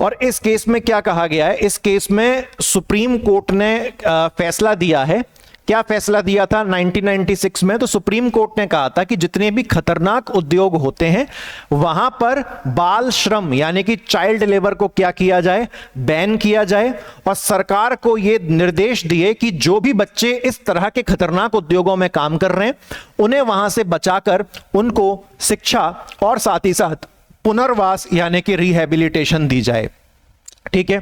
और इस केस में क्या कहा गया है? इस केस में सुप्रीम कोर्ट ने फैसला दिया है। क्या फैसला दिया था 1996 में? तो सुप्रीम कोर्ट ने कहा था कि जितने भी खतरनाक उद्योग होते हैं वहां पर बाल श्रम यानी कि चाइल्ड लेबर को क्या किया जाए, बैन किया जाए, और सरकार को यह निर्देश दिए कि जो भी बच्चे इस तरह के खतरनाक उद्योगों में काम कर रहे हैं उन्हें वहां से बचाकर उनको शिक्षा और साथ ही साथ पुनर्वास यानी कि रिहैबिलिटेशन दी जाए। ठीक है,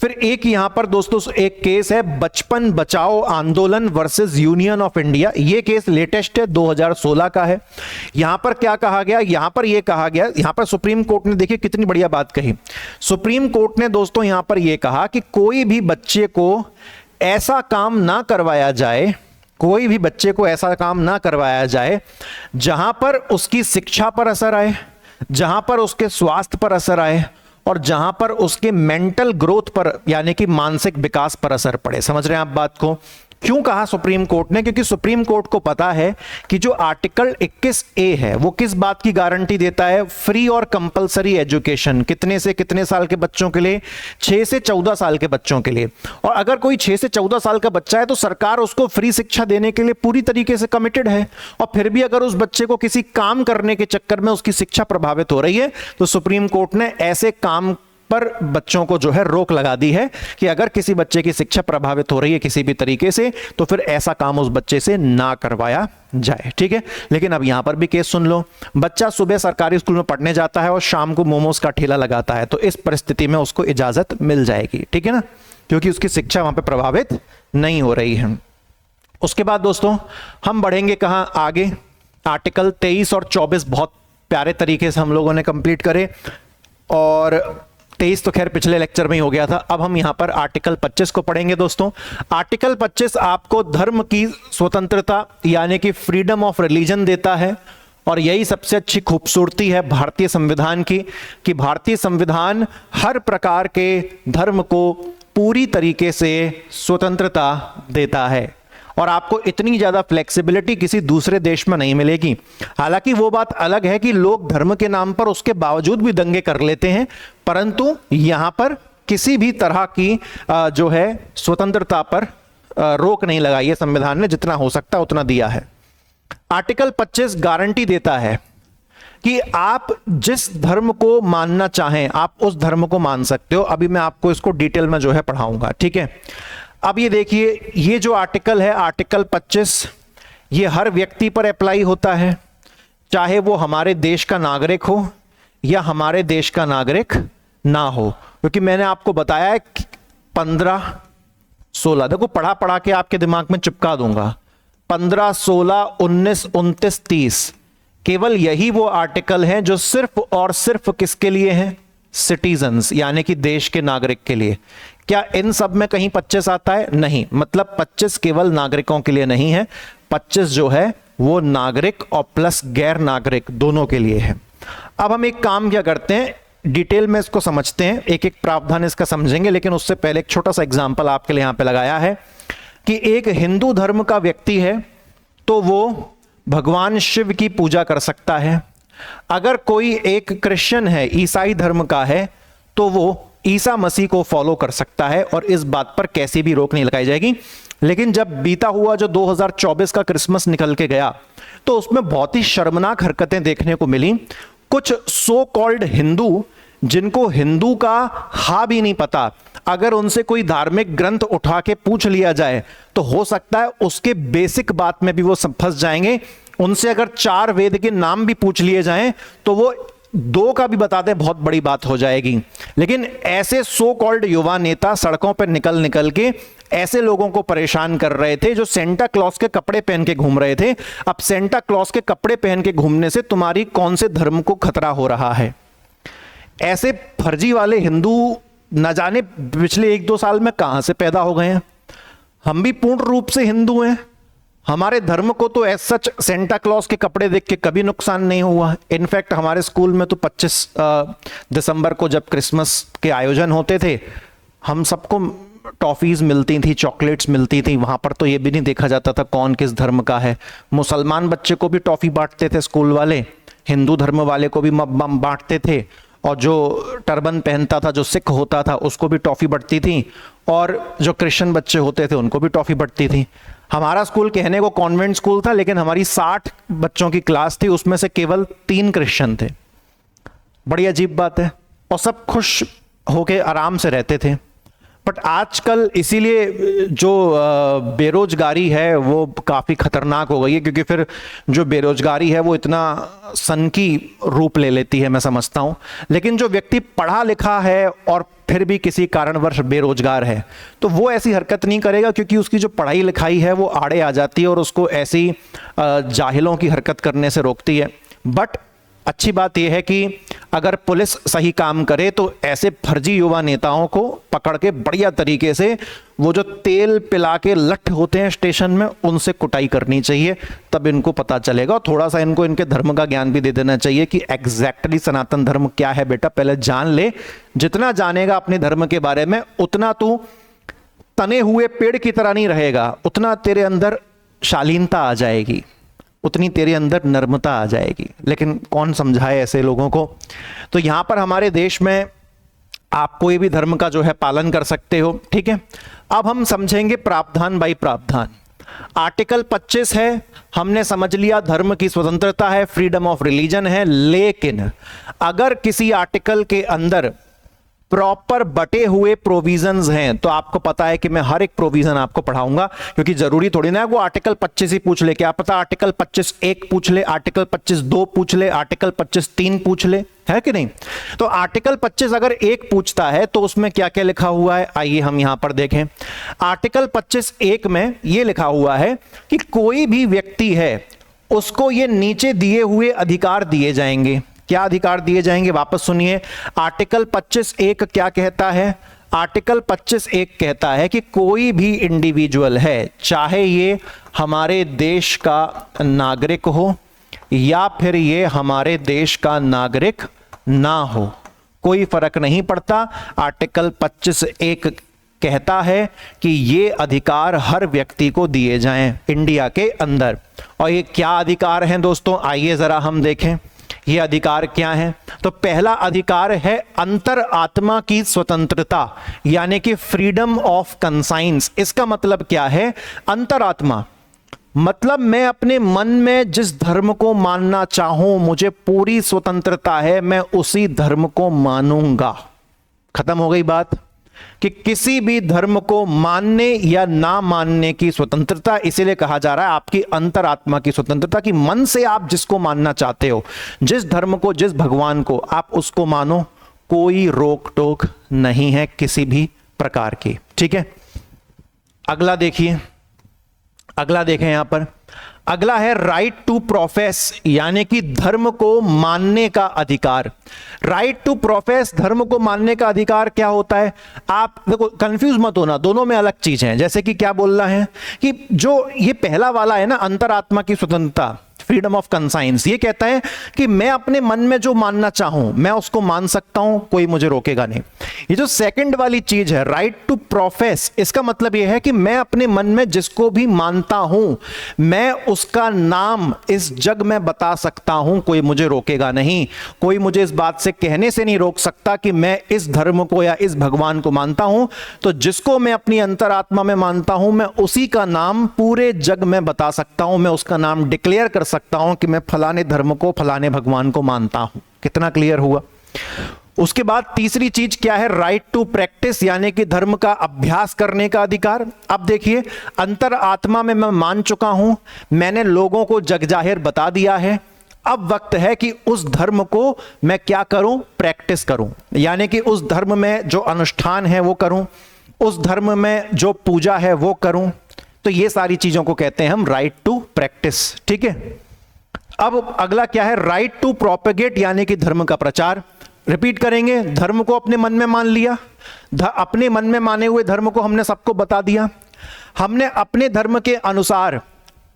फिर एक यहां पर दोस्तों एक केस है बचपन बचाओ आंदोलन वर्सेस यूनियन ऑफ इंडिया। यह केस लेटेस्ट है, 2016 का है। यहां पर क्या कहा गया? यहां पर यह कहा गया, यहां पर सुप्रीम कोर्ट ने देखिए कितनी बढ़िया बात कही। सुप्रीम कोर्ट ने दोस्तों यहां पर यह कहा कि कोई भी बच्चे को ऐसा काम ना करवाया जाए कोई भी बच्चे को ऐसा काम ना करवाया जाए जहां पर उसकी शिक्षा पर असर आए, जहां पर उसके स्वास्थ्य पर असर आए और जहां पर उसके मेंटल ग्रोथ पर यानी कि मानसिक विकास पर असर पड़े। समझ रहे हैं आप बात को? क्यों कहा सुप्रीम कोर्ट ने? क्योंकि सुप्रीम कोर्ट को पता है कि जो आर्टिकल 21A है वो किस बात की गारंटी देता है? फ्री और कंपलसरी एजुकेशन। कितने से कितने साल के बच्चों के लिए? 6 से 14 साल के बच्चों के लिए। और अगर कोई 6 से 14 साल का बच्चा है तो सरकार उसको फ्री शिक्षा देने के लिए पूरी तरीके से कमिटेड है। और फिर भी अगर उस बच्चे को किसी काम करने के चक्कर में उसकी शिक्षा प्रभावित हो रही है तो सुप्रीम कोर्ट ने ऐसे काम पर बच्चों को जो है रोक लगा दी है कि अगर किसी बच्चे की शिक्षा प्रभावित हो रही है किसी भी तरीके से तो फिर ऐसा काम उस बच्चे से ना करवाया जाए। ठीक है, लेकिन अब यहां पर भी केस सुन लो। बच्चा सुबह सरकारी स्कूल में पढ़ने जाता है और शाम को मोमोज का ठेला लगाता है, तो इस परिस्थिति में उसको इजाजत मिल जाएगी। ठीक है ना, क्योंकि उसकी शिक्षा वहां पर प्रभावित नहीं हो रही है। उसके बाद दोस्तों हम बढ़ेंगे कहां आगे? आर्टिकल 23 और 24 बहुत प्यारे तरीके से हम लोगों ने कंप्लीट करे और 23 तो खैर पिछले लेक्चर में ही हो गया था। अब हम यहां पर आर्टिकल 25 को पढ़ेंगे दोस्तों। आर्टिकल 25 आपको धर्म की स्वतंत्रता यानी कि फ्रीडम ऑफ रिलीजन देता है और यही सबसे अच्छी खूबसूरती है भारतीय संविधान की कि भारतीय संविधान हर प्रकार के धर्म को पूरी तरीके से स्वतंत्रता देता है और आपको इतनी ज्यादा फ्लेक्सिबिलिटी किसी दूसरे देश में नहीं मिलेगी। हालांकि वो बात अलग है कि लोग धर्म के नाम पर उसके बावजूद भी दंगे कर लेते हैं, परंतु यहां पर किसी भी तरह की जो है स्वतंत्रता पर रोक नहीं लगाई है संविधान ने, जितना हो सकता उतना दिया है। आर्टिकल 25 गारंटी देता है कि आप जिस धर्म को मानना चाहें आप उस धर्म को मान सकते हो। अभी मैं आपको इसको डिटेल में जो है पढ़ाऊंगा। ठीक है, अब ये देखिए, ये जो आर्टिकल है आर्टिकल 25 ये हर व्यक्ति पर अप्लाई होता है, चाहे वो हमारे देश का नागरिक हो या हमारे देश का नागरिक ना हो। क्योंकि मैंने आपको बताया है 15, 16, देखो पढ़ा पढ़ा के आपके दिमाग में चिपका दूंगा। 15, 16, 19, 29, 30 केवल यही वो आर्टिकल हैं जो सिर्फ और सिर्फ किसके लिए हैं? सिटीजन्स यानी कि देश के नागरिक के लिए। क्या इन सब में कहीं 25 आता है? नहीं। मतलब 25 केवल नागरिकों के लिए नहीं है, 25 जो है वो नागरिक और प्लस गैर नागरिक दोनों के लिए है। अब हम एक काम क्या करते हैं, डिटेल में इसको समझते हैं, एक एक प्रावधान इसका समझेंगे, लेकिन उससे पहले एक छोटा सा एग्जाम्पल आपके लिए यहां पे लगाया है कि एक हिंदू धर्म का व्यक्ति है तो वो भगवान शिव की पूजा कर सकता है। अगर कोई एक क्रिश्चियन है, ईसाई धर्म का है, तो वो ईसा मसीह को फॉलो कर सकता है और इस बात पर कैसी भी रोक नहीं लगाई जाएगी। लेकिन जब बीता हुआ जो 2024 का क्रिसमस निकल के गया तो उसमें बहुत ही शर्मनाक हरकतें देखने को मिली। कुछ सो कॉल्ड हिंदू जिनको हिंदू का हा भी नहीं पता, अगर उनसे कोई धार्मिक ग्रंथ उठा के पूछ लिया जाए तो हो सकता है उसके बेसिक बात में भी वो सब फंस जाएंगे। उनसे अगर 4 वेद के नाम भी पूछ लिए जाएं तो वो 2 का भी बता दे, बहुत बड़ी बात हो जाएगी। लेकिन ऐसे सो कॉल्ड युवा नेता सड़कों पर निकल निकल के ऐसे लोगों को परेशान कर रहे थे जो सेंटा क्लॉज के कपड़े पहन के घूम रहे थे। अब सेंटा क्लॉज के कपड़े पहन के घूमने से तुम्हारी कौन से धर्म को खतरा हो रहा है? ऐसे फर्जी वाले हिंदू न जाने पिछले 1-2 साल में कहां से पैदा हो गए हैं। हम भी पूर्ण रूप से हिंदू हैं, हमारे धर्म को तो एज सच सेंटा क्लॉज के कपड़े देख के कभी नुकसान नहीं हुआ। इनफैक्ट हमारे स्कूल में तो 25 दिसंबर को जब क्रिसमस के आयोजन होते थे हम सबको टॉफीज मिलती थी, चॉकलेट्स मिलती थी। वहां पर तो ये भी नहीं देखा जाता था कौन किस धर्म का है। मुसलमान बच्चे को भी टॉफी बांटते थे स्कूल वाले, हिंदू धर्म वाले को भी बांटते थे, और जो टर्बन पहनता था, जो सिख होता था, उसको भी टॉफी बंटती थी, और जो क्रिश्चियन बच्चे होते थे उनको भी टॉफी बंटती थी। हमारा स्कूल कहने को कॉन्वेंट स्कूल था, लेकिन हमारी 60 बच्चों की क्लास थी, उसमें से केवल 3 क्रिश्चियन थे। बड़ी अजीब बात है, और सब खुश होके आराम से रहते थे। बट आजकल इसीलिए जो बेरोजगारी है वो काफ़ी खतरनाक हो गई है, क्योंकि फिर जो बेरोजगारी है वो इतना सनकी रूप ले लेती है, मैं समझता हूँ। लेकिन जो व्यक्ति पढ़ा लिखा है और फिर भी किसी कारणवश बेरोजगार है तो वो ऐसी हरकत नहीं करेगा, क्योंकि उसकी जो पढ़ाई लिखाई है वो आड़े आ जाती है और उसको ऐसी जाहिलों की हरकत करने से रोकती है। बट अच्छी बात यह है कि अगर पुलिस सही काम करे तो ऐसे फर्जी युवा नेताओं को पकड़ के बढ़िया तरीके से वो जो तेल पिला के लठ होते हैं स्टेशन में उनसे कुटाई करनी चाहिए, तब इनको पता चलेगा। और थोड़ा सा इनको इनके धर्म का ज्ञान भी दे देना चाहिए कि एग्जैक्टली सनातन धर्म क्या है। बेटा पहले जान ले, जितना जानेगा अपने धर्म के बारे में उतना तू तने हुए पेड़ की तरह नहीं रहेगा, उतना तेरे अंदर शालीनता आ जाएगी, उतनी तेरे अंदर नर्मता आ जाएगी। लेकिन कौन समझाए ऐसे लोगों को। तो यहां पर हमारे देश में आप कोई भी धर्म का जो है पालन कर सकते हो, ठीक है। अब हम समझेंगे प्रावधान बाई प्रावधान। आर्टिकल 25 है, हमने समझ लिया धर्म की स्वतंत्रता है, फ्रीडम ऑफ रिलीजन है। लेकिन अगर किसी आर्टिकल के अंदर प्रॉपर बटे हुए प्रोविजंस हैं तो आपको पता है कि मैं हर एक प्रोविजन आपको पढ़ाऊंगा, क्योंकि जरूरी थोड़ी ना है वो आर्टिकल 25 ही पूछ ले। क्या पता आर्टिकल 25(1) पूछ ले, आर्टिकल 25(2) पूछ ले, आर्टिकल 25(3) पूछ ले, है कि नहीं। तो आर्टिकल 25 अगर 1 पूछता है तो उसमें क्या क्या लिखा हुआ है, आइए हम यहां पर देखें। आर्टिकल 25(1) में यह लिखा हुआ है कि कोई भी व्यक्ति है उसको ये नीचे दिए हुए अधिकार दिए जाएंगे। क्या अधिकार दिए जाएंगे, वापस सुनिए। आर्टिकल 25(1) क्या कहता है? आर्टिकल 25(1) कहता है कि कोई भी इंडिविजुअल है, चाहे ये हमारे देश का नागरिक हो या फिर ये हमारे देश का नागरिक ना हो, कोई फर्क नहीं पड़ता। आर्टिकल 25(1) कहता है कि ये अधिकार हर व्यक्ति को दिए जाएं इंडिया के अंदर। और ये क्या अधिकार हैं दोस्तों, आइए जरा हम देखें ये अधिकार क्या है। तो पहला अधिकार है अंतर आत्मा की स्वतंत्रता, यानी कि फ्रीडम ऑफ कंसाइंस। इसका मतलब क्या है? अंतरात्मा मतलब मैं अपने मन में जिस धर्म को मानना चाहूं, मुझे पूरी स्वतंत्रता है, मैं उसी धर्म को मानूंगा। खत्म हो गई बात कि किसी भी धर्म को मानने या ना मानने की स्वतंत्रता। इसीलिए कहा जा रहा है आपकी अंतरात्मा की स्वतंत्रता, कि मन से आप जिसको मानना चाहते हो, जिस धर्म को, जिस भगवान को, आप उसको मानो, कोई रोक टोक नहीं है किसी भी प्रकार की, ठीक है। अगला देखिए, अगला देखें यहां पर। अगला है राइट टू प्रोफेस, यानी कि धर्म को मानने का अधिकार। राइट टू प्रोफेस, धर्म को मानने का अधिकार क्या होता है? आप देखो, कंफ्यूज मत होना, दोनों में अलग चीज है। जैसे कि क्या बोल रहा है कि जो ये पहला वाला है ना, अंतरात्मा की स्वतंत्रता, फ्रीडम ऑफ कंसाइंस, ये कहता है कि मैं अपने मन में जो मानना चाहूं मैं उसको मान सकता हूं, कोई मुझे रोकेगा नहीं। ये जो सेकंड वाली चीज है राइट टू प्रोफेस, इसका मतलब यह है कि मैं अपने मन में जिसको भी मानता हूं मैं उसका नाम इस जग में बता सकता हूं, कोई मुझे रोकेगा नहीं। कोई मुझे इस बात से कहने से नहीं रोक सकता कि मैं इस धर्म को या इस भगवान को मानता हूं। तो जिसको मैं अपनी अंतरात्मा में मानता हूं मैं उसी का नाम पूरे जग में बता सकता हूं, मैं उसका नाम डिक्लेयर कर सकता हूं कि मैं फलाने धर्म को, फलाने भगवान को मानता हूं। कितना क्लियर हुआ? उसके बाद तीसरी चीज क्या है? राइट टू प्रैक्टिस, यानी कि धर्म का अभ्यास करने का अधिकार। अब देखिए, अंतर आत्मा में मैं मान चुका हूं, मैंने लोगों को जग जाहिर बता दिया है, अब वक्त है कि उस धर्म को मैं क्या करूं? प्रैक्टिस करूं, यानी कि उस धर्म में जो अनुष्ठान है वो करूं, उस धर्म में जो पूजा है वो करूं। तो ये सारी चीजों को कहते हैं हम राइट टू प्रैक्टिस, ठीक है। अब अगला क्या है? राइट टू प्रोपेगेट, यानी कि धर्म का प्रचार। रिपीट करेंगे, धर्म को अपने मन में मान लिया, अपने मन में माने हुए धर्म को हमने सबको बता दिया, हमने अपने धर्म के अनुसार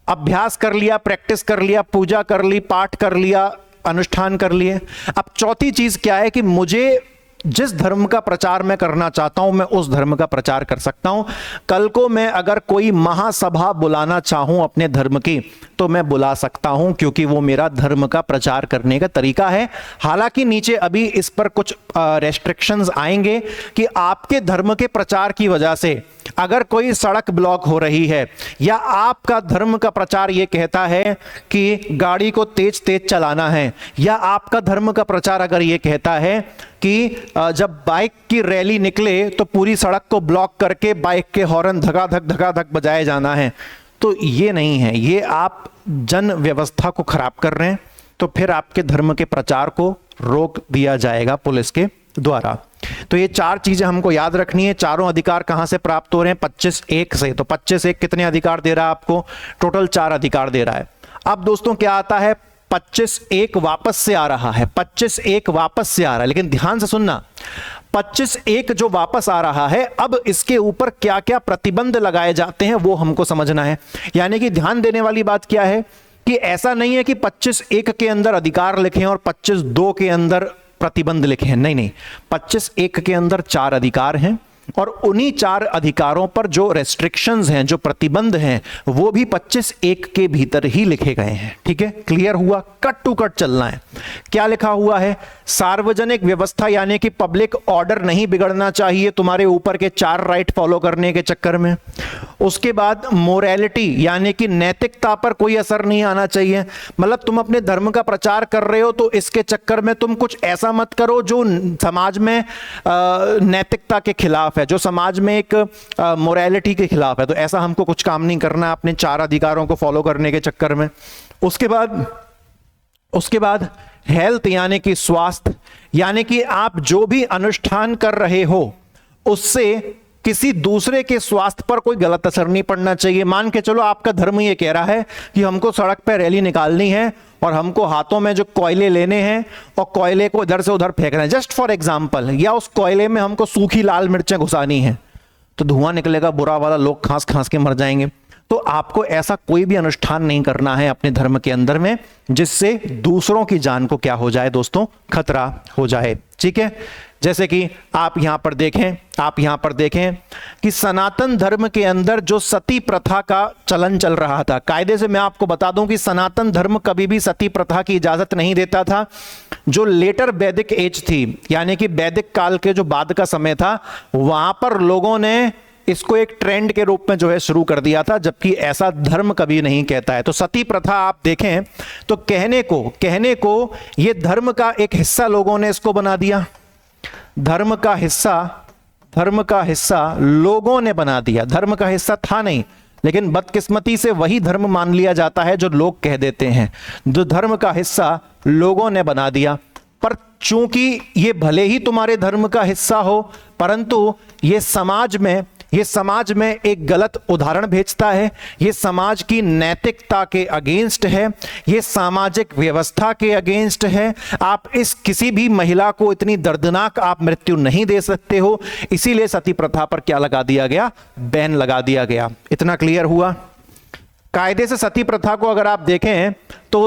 अभ्यास कर लिया, प्रैक्टिस कर लिया, पूजा कर ली, पाठ कर लिया, अनुष्ठान कर लिए। अब चौथी चीज क्या है कि मुझे जिस धर्म का प्रचार मैं करना चाहता हूं मैं उस धर्म का प्रचार कर सकता हूं। कल को मैं अगर कोई महासभा बुलाना चाहूं अपने धर्म की तो मैं बुला सकता हूं, क्योंकि वो मेरा धर्म का प्रचार करने का तरीका है। हालांकि नीचे अभी इस पर कुछ रेस्ट्रिक्शंस आएंगे कि आपके धर्म के प्रचार की वजह से अगर कोई सड़क ब्लॉक हो रही है या आपका धर्म का प्रचार ये कहता है कि गाड़ी को तेज तेज चलाना है, या आपका धर्म का प्रचार अगर ये कहता है कि जब बाइक की रैली निकले तो पूरी सड़क को ब्लॉक करके बाइक के हॉर्न धका-धक बजाए जाना है, तो ये नहीं है, ये आप जन व्यवस्था को खराब कर रहे हैं। तो फिर आपके धर्म के प्रचार को रोक दिया जाएगा पुलिस के द्वारा। तो ये चार चीजें हमको याद रखनी है। चारों अधिकार कहां से प्राप्त हो रहे हैं? 25(1) से। तो 25(1) कितने अधिकार दे रहा है आपको? टोटल 4 अधिकार दे रहा है। अब दोस्तों क्या आता है? 25-1 वापस से आ रहा है, 25-1 वापस से आ रहा है, लेकिन ध्यान से सुनना, 25-1 जो वापस आ रहा है, अब इसके ऊपर क्या क्या प्रतिबंध लगाए जाते हैं वो हमको समझना है। यानी कि ध्यान देने वाली बात क्या है कि ऐसा नहीं है कि 25-1 के अंदर अधिकार लिखे हैं और 25-2 के अंदर प्रतिबंध लिखे हैं, नहीं नहीं, 25-1 के अंदर 4 अधिकार हैं और उन्हीं 4 अधिकारों पर जो रेस्ट्रिक्शंस हैं, जो प्रतिबंध हैं, वो भी 25-1 के भीतर ही लिखे गए हैं। ठीक है, क्लियर हुआ? कट टू कट चलना है। क्या लिखा हुआ है? सार्वजनिक व्यवस्था यानी कि पब्लिक ऑर्डर नहीं बिगड़ना चाहिए तुम्हारे ऊपर के 4 राइट फॉलो करने के चक्कर में। उसके बाद मोरालिटी यानी कि नैतिकता पर कोई असर नहीं आना चाहिए। मतलब तुम अपने धर्म का प्रचार कर रहे हो तो इसके चक्कर में तुम कुछ ऐसा मत करो जो समाज में नैतिकता के खिलाफ है, जो समाज में एक मोरालिटी के खिलाफ है। तो ऐसा हमको कुछ काम नहीं करना अपने 4 अधिकारों को फॉलो करने के चक्कर में। उसके बाद हेल्थ यानी कि स्वास्थ्य, यानी कि आप जो भी अनुष्ठान कर रहे हो उससे किसी दूसरे के स्वास्थ्य पर कोई गलत असर नहीं पड़ना चाहिए। मान के चलो आपका धर्म ये कह रहा है कि हमको सड़क पर रैली निकालनी है और हमको हाथों में जो कोयले लेने हैं और कोयले को इधर से उधर फेंकना है, जस्ट फॉर एग्जांपल, या उस कोयले में हमको सूखी लाल मिर्चें घुसानी है, तो धुआं निकलेगा बुरा वाला, लोग खांस खांस के मर जाएंगे। तो आपको ऐसा कोई भी अनुष्ठान नहीं करना है अपने धर्म के अंदर में जिससे दूसरों की जान को क्या हो जाए दोस्तों, खतरा हो जाए। ठीक है, जैसे कि आप यहां पर देखें कि सनातन धर्म के अंदर जो सती प्रथा का चलन चल रहा था, कायदे से मैं आपको बता दूं कि सनातन धर्म कभी भी सती प्रथा की इजाजत नहीं देता था। जो लेटर वैदिक एज थी, यानी कि वैदिक काल के जो बाद का समय था, वहां पर लोगों ने इसको एक ट्रेंड के रूप में जो है शुरू कर दिया था, जबकि ऐसा धर्म कभी नहीं कहता है। तो सती प्रथा आप देखें तो कहने को ये धर्म का एक हिस्सा लोगों ने इसको बना दिया, धर्म का हिस्सा लोगों ने बना दिया। धर्म का हिस्सा था नहीं, लेकिन बदकिस्मती से वही धर्म मान लिया जाता है जो लोग कह देते हैं। जो धर्म का हिस्सा लोगों ने बना दिया, पर चूंकि ये भले ही तुम्हारे धर्म का हिस्सा हो, परंतु ये समाज में एक गलत उदाहरण भेजता है, ये समाज की नैतिकता के अगेंस्ट है, ये सामाजिक व्यवस्था के अगेंस्ट है। आप इस किसी भी महिला को इतनी दर्दनाक आप मृत्यु नहीं दे सकते हो, इसीलिए सती प्रथा पर क्या लगा दिया गया, बैन लगा दिया गया। इतना क्लियर हुआ? कायदे से सती प्रथा को अगर आप देखें तो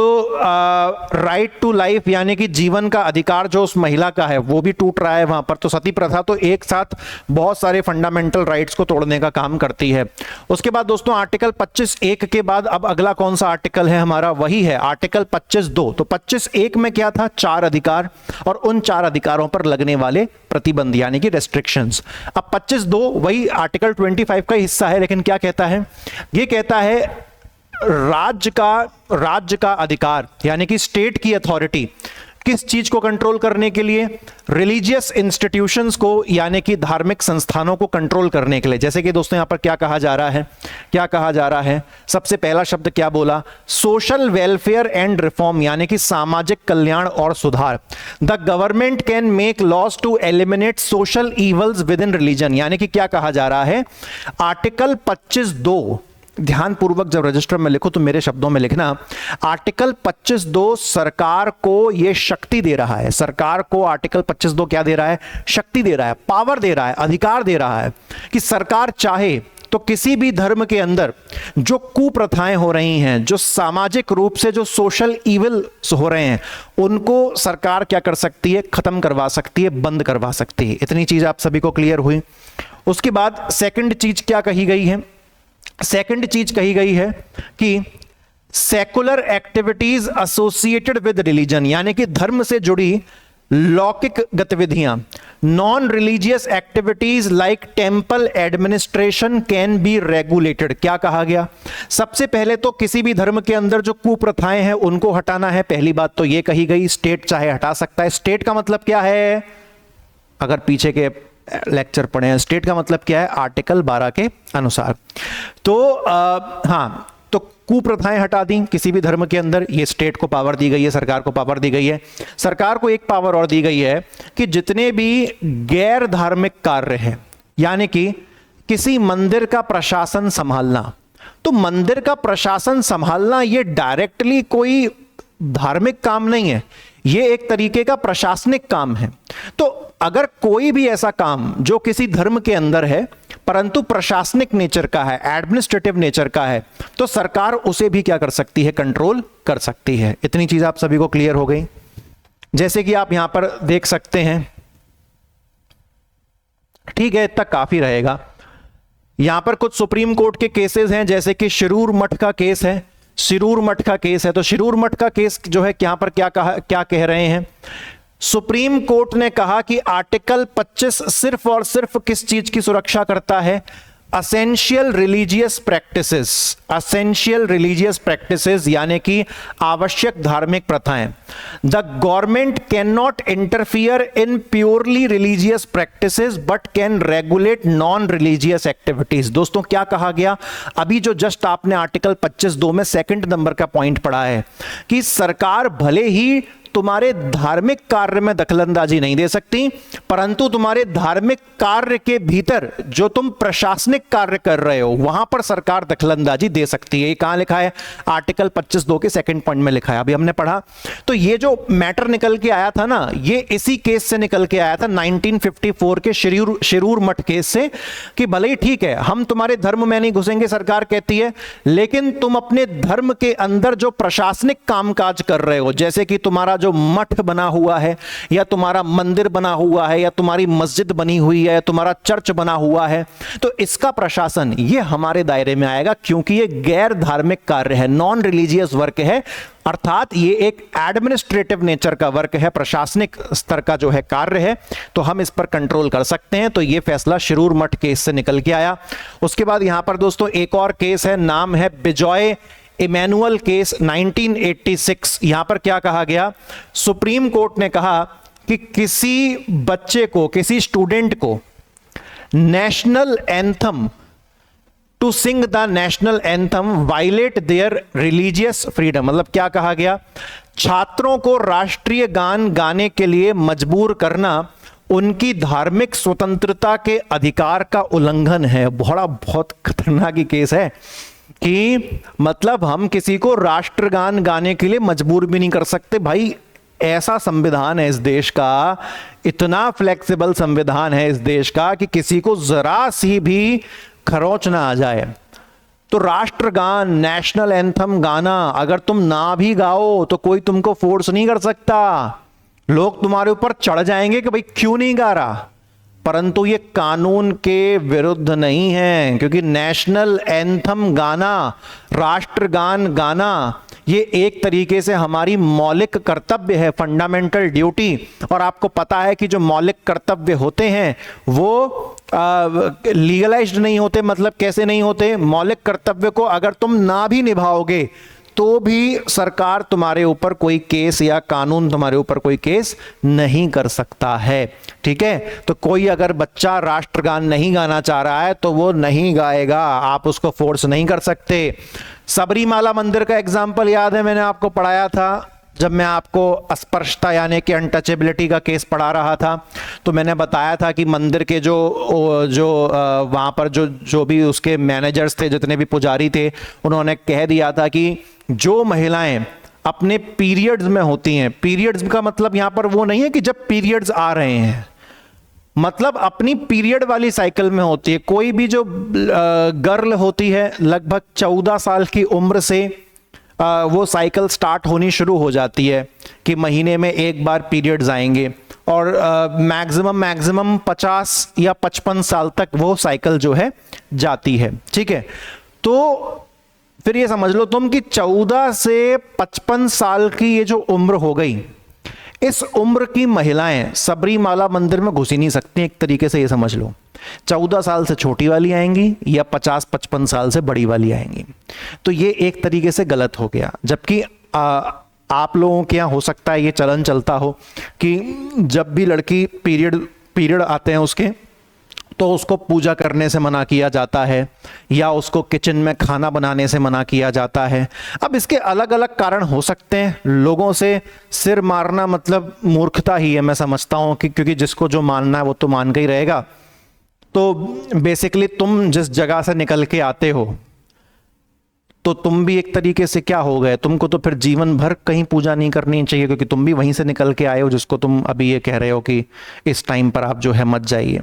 राइट टू लाइफ यानी कि जीवन का अधिकार जो उस महिला का है वो भी टूट रहा है वहां पर। तो सती प्रथा तो एक साथ बहुत सारे फंडामेंटल राइट्स को तोड़ने का काम करती है। उसके बाद दोस्तों आर्टिकल 25(1) के बाद अब अगला कौन सा आर्टिकल है हमारा, वही है आर्टिकल 25(2). तो 25(1) में क्या था, 4 अधिकार और उन 4 अधिकारों पर लगने वाले प्रतिबंध यानी कि रेस्ट्रिक्शंस। अब 25(2) वही आर्टिकल 25 का हिस्सा है, लेकिन क्या कहता है, ये कहता है राज्य का अधिकार यानी कि स्टेट की अथॉरिटी किस चीज को कंट्रोल करने के लिए, रिलीजियस इंस्टीट्यूशंस को यानी कि धार्मिक संस्थानों को कंट्रोल करने के लिए। जैसे कि दोस्तों यहां पर क्या कहा जा रहा है, सबसे पहला शब्द क्या बोला, सोशल वेलफेयर एंड रिफॉर्म यानी कि सामाजिक कल्याण और सुधार। The government can make laws to eliminate social evils within religion, यानी कि क्या कहा जा रहा है, आर्टिकल 25(2), ध्यान पूर्वक जब रजिस्टर में लिखो तो मेरे शब्दों में लिखना, आर्टिकल 25(2) सरकार को यह शक्ति दे रहा है, सरकार को आर्टिकल 25(2) क्या दे रहा है, शक्ति दे रहा है, पावर दे रहा है, अधिकार दे रहा है कि सरकार चाहे तो किसी भी धर्म के अंदर जो कुप्रथाएं हो रही हैं, जो सामाजिक रूप से जो सोशल इविल हो रहे हैं, उनको सरकार क्या कर सकती है, खत्म करवा सकती है, बंद करवा सकती है। इतनी चीज आप सभी को क्लियर हुई? उसके बाद सेकंड चीज क्या कही गई है, सेकंड चीज कही गई है कि secular activities associated with religion यानी कि धर्म से जुड़ी लौकिक गतिविधियां, non religious activities like temple administration can be regulated. क्या कहा गया, सबसे पहले तो किसी भी धर्म के अंदर जो कुप्रथाएं हैं उनको हटाना है, पहली बात तो यह कही गई। स्टेट चाहे हटा सकता है। स्टेट का मतलब क्या है, अगर पीछे के लेक्चर पढ़े हैं, स्टेट का मतलब क्या है, आर्टिकल 12 के अनुसार। तो हां, तो कुप्रथाएं हटा दी किसी भी धर्म के अंदर, ये स्टेट को पावर दी गई है, सरकार को पावर दी गई है। सरकार को एक पावर और दी गई है कि जितने भी गैर धार्मिक कार्य हैं, यानी कि किसी मंदिर का प्रशासन संभालना, तो मंदिर का प्रशासन संभालना ये डायरेक्टली कोई धार्मिक काम नहीं है, ये एक तरीके का प्रशासनिक काम है। तो अगर कोई भी ऐसा काम जो किसी धर्म के अंदर है परंतु प्रशासनिक नेचर का है, एडमिनिस्ट्रेटिव नेचर का है, तो सरकार उसे भी क्या कर सकती है, कंट्रोल कर सकती है। इतनी चीज आप सभी को क्लियर हो गई। जैसे कि आप यहां पर देख सकते हैं, ठीक है, इतना काफी रहेगा। यहां पर कुछ सुप्रीम कोर्ट के केसेस हैं, जैसे कि शिरूर मठ का केस है, शिरूर मठ का केस है। तो शिरूर मठ का केस जो है यहां पर क्या कह रहे हैं, सुप्रीम कोर्ट ने कहा कि आर्टिकल 25 सिर्फ और सिर्फ किस चीज की सुरक्षा करता है, essential religious practices, essential religious practices यानी कि आवश्यक धार्मिक प्रथाएं। The government can not interfere in purely religious practices but can regulate non religious activities. दोस्तों क्या कहा गया, अभी जो जस्ट आपने आर्टिकल 25(2) में सेकंड नंबर का पॉइंट पढ़ा है कि सरकार भले ही तुम्हारे धार्मिक कार्य में दखलंदाजी नहीं दे सकती, परंतु तुम्हारे धार्मिक कार्य के भीतर जो तुम प्रशासनिक कार्य कर रहे हो वहां पर सरकार दखलंदाजी दे सकती है। ये कहां लिखा है, आर्टिकल 25(2) के सेकंड पॉइंट में लिखा है, अभी हमने पढ़ा। तो ये जो मैटर निकल के आया था ना, ये इसी केस से निकल के आया था 1954 के शिरूर मठ केस से, कि भले ही ठीक है हम तुम्हारे धर्म में नहीं घुसेंगे, सरकार कहती है, लेकिन तुम अपने धर्म के अंदर जो प्रशासनिक कामकाज कर रहे हो, जैसे कि तुम्हारा जो मठ बना हुआ है या तुम्हारा मंदिर बना हुआ है या तुम्हारी मस्जिद बनी हुई है या तुम्हारा चर्च बना हुआ है, तो इसका प्रशासन ये हमारे दायरे में आएगा, क्योंकि ये गैर धार्मिक कार्य है, नॉन रिलीजियस वर्क है, अर्थात ये एक एडमिनिस्ट्रेटिव नेचर का वर्क है, प्रशासनिक स्तर का जो है कार्य है, तो हम इस पर कंट्रोल कर सकते हैं। तो ये फैसला शिरूर मठ केस से निकल के आया। उसके बाद यहां पर दोस्तों एक और केस है, नाम है बिजॉय इमैनुअल केस 1986। यहां पर क्या कहा गया, सुप्रीम कोर्ट ने कहा कि किसी बच्चे को, किसी स्टूडेंट को national anthem to sing the national anthem violate their religious freedom. मतलब क्या कहा गया, छात्रों को राष्ट्रीय गान गाने के लिए मजबूर करना उनकी धार्मिक स्वतंत्रता के अधिकार का उल्लंघन है। बहुत खतरनाक केस है कि मतलब हम किसी को राष्ट्रगान गाने के लिए मजबूर भी नहीं कर सकते। भाई ऐसा संविधान है इस देश का, इतना फ्लेक्सिबल संविधान है इस देश का कि किसी को जरा सी भी खरोच ना आ जाए। तो राष्ट्रगान, नेशनल एंथम गाना अगर तुम ना भी गाओ तो कोई तुमको फोर्स नहीं कर सकता, लोग तुम्हारे ऊपर चढ़ जाएंगे कि भाई क्यों नहीं गा रहा, परंतु ये कानून के विरुद्ध नहीं है, क्योंकि नेशनल एंथम गाना, राष्ट्रगान गाना, ये एक तरीके से हमारी मौलिक कर्तव्य है, फंडामेंटल ड्यूटी। और आपको पता है कि जो मौलिक कर्तव्य होते हैं वो लीगलाइज्ड नहीं होते। मतलब कैसे नहीं होते, मौलिक कर्तव्य को अगर तुम ना भी निभाओगे तो भी सरकार तुम्हारे ऊपर कोई केस या कानून तुम्हारे ऊपर कोई केस नहीं कर सकता है। ठीक है, तो कोई अगर बच्चा राष्ट्रगान नहीं गाना चाह रहा है तो वो नहीं गाएगा, आप उसको फोर्स नहीं कर सकते। सबरीमाला मंदिर का एग्जाम्पल याद है, मैंने आपको पढ़ाया था जब मैं आपको अस्पृश्यता यानी कि अनटचेबिलिटी का केस पढ़ा रहा था, तो मैंने बताया था कि मंदिर के जो वहाँ पर जो भी उसके मैनेजर्स थे, जितने भी पुजारी थे, उन्होंने कह दिया था कि जो महिलाएं अपने पीरियड्स में होती हैं, पीरियड्स का मतलब यहाँ पर वो नहीं है कि जब पीरियड्स आ रहे हैं, मतलब अपनी पीरियड वाली साइकिल में होती है। कोई भी जो गर्ल होती है लगभग 14 साल की उम्र से वो साइकिल स्टार्ट होनी शुरू हो जाती है कि महीने में एक बार पीरियड्स आएंगे, और मैक्सिमम 50 या 55 साल तक वो साइकिल जो है जाती है। ठीक है, तो फिर ये समझ लो तुम कि 14 से 55 साल की ये जो उम्र हो गई, इस उम्र की महिलाएं सबरीमाला मंदिर में घुस ही नहीं सकती। एक तरीके से ये समझ लो 14 साल से छोटी वाली आएंगी या 50-55 साल से बड़ी वाली आएंगी। तो ये एक तरीके से गलत हो गया। जबकि आप लोगों के यहाँ हो सकता है ये चलन चलता हो कि जब भी लड़की पीरियड आते हैं उसके, तो उसको पूजा करने से मना किया जाता है या उसको किचन में खाना बनाने से मना किया जाता है। अब इसके अलग अलग कारण हो सकते हैं। लोगों से सिर मारना मतलब मूर्खता ही है, मैं समझता हूं कि क्योंकि जिसको जो मानना है वो तो मान के ही रहेगा। तो बेसिकली तुम जिस जगह से निकल के आते हो तो तुम भी एक तरीके से क्या हो गए, तुमको तो फिर जीवन भर कहीं पूजा नहीं करनी चाहिए, क्योंकि तुम भी वहीं से निकल के आए हो जिसको तुम अभी ये कह रहे हो कि इस टाइम पर आप जो है मत जाइए।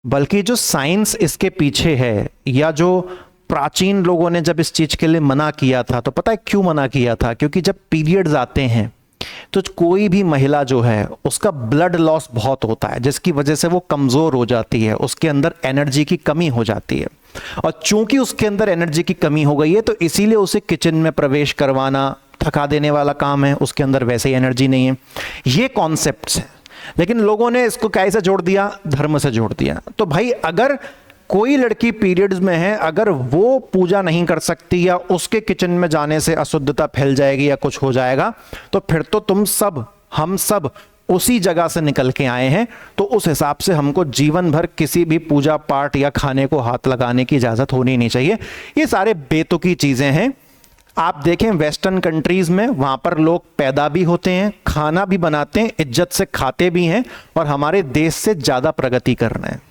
बल्कि जो साइंस इसके पीछे है, या जो प्राचीन लोगों ने जब इस चीज के लिए मना किया था, तो पता है क्यों मना किया था? क्योंकि जब पीरियड्स आते हैं तो कोई भी महिला जो है उसका ब्लड लॉस बहुत होता है, जिसकी वजह से वो कमजोर हो जाती है, उसके अंदर एनर्जी की कमी हो जाती है। और चूंकि उसके अंदर एनर्जी की कमी हो गई है, तो इसीलिए उसे किचन में प्रवेश करवाना थका देने वाला काम है, उसके अंदर वैसे ही एनर्जी नहीं है। ये कॉन्सेप्ट्स हैं, लेकिन लोगों ने इसको कैसे जोड़ दिया? धर्म से जोड़ दिया। तो भाई अगर कोई लड़की पीरियड्स में है, अगर वो पूजा नहीं कर सकती या उसके किचन में जाने से अशुद्धता फैल जाएगी या कुछ हो जाएगा, तो फिर तो तुम सब, हम सब उसी जगह से निकल के आए हैं। तो उस हिसाब से हमको जीवन भर किसी भी पूजा पाठ या खाने को हाथ लगाने की इजाजत होनी नहीं चाहिए। ये सारे बेतुकी चीजें हैं। आप देखें वेस्टर्न कंट्रीज में, वहां पर लोग पैदा भी होते हैं, खाना भी बनाते हैं, इज्जत से खाते भी हैं, और हमारे देश से ज्यादा प्रगति कर रहे हैं,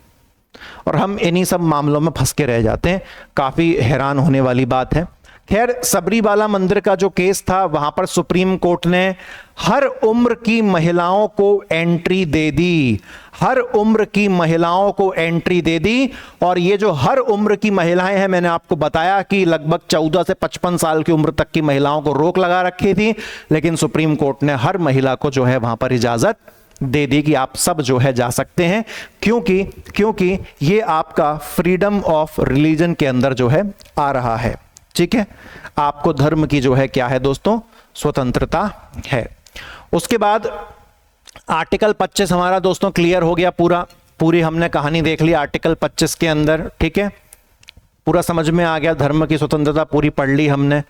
और हम इन्हीं सब मामलों में फंस के रह जाते हैं। काफी हैरान होने वाली बात है। खैर, सबरीमाला मंदिर का जो केस था, वहां पर सुप्रीम कोर्ट ने हर उम्र की महिलाओं को एंट्री दे दी, हर उम्र की महिलाओं को एंट्री दे दी। और ये जो हर उम्र की महिलाएं हैं, मैंने आपको बताया कि लगभग 14 से 55 साल की उम्र तक की महिलाओं को रोक लगा रखी थी, लेकिन सुप्रीम कोर्ट ने हर महिला को जो है वहां पर इजाजत दे दी कि आप सब जो है जा सकते हैं, क्योंकि ये आपका फ्रीडम ऑफ रिलीजन के अंदर जो है आ रहा है। ठीक है, आपको धर्म की जो है क्या है दोस्तों, स्वतंत्रता है। उसके बाद आर्टिकल 25 हमारा दोस्तों क्लियर हो गया, पूरी हमने कहानी देख ली आर्टिकल 25 के अंदर। ठीक है, पूरा समझ में आ गया, धर्म की स्वतंत्रता पूरी पढ़ ली हमने।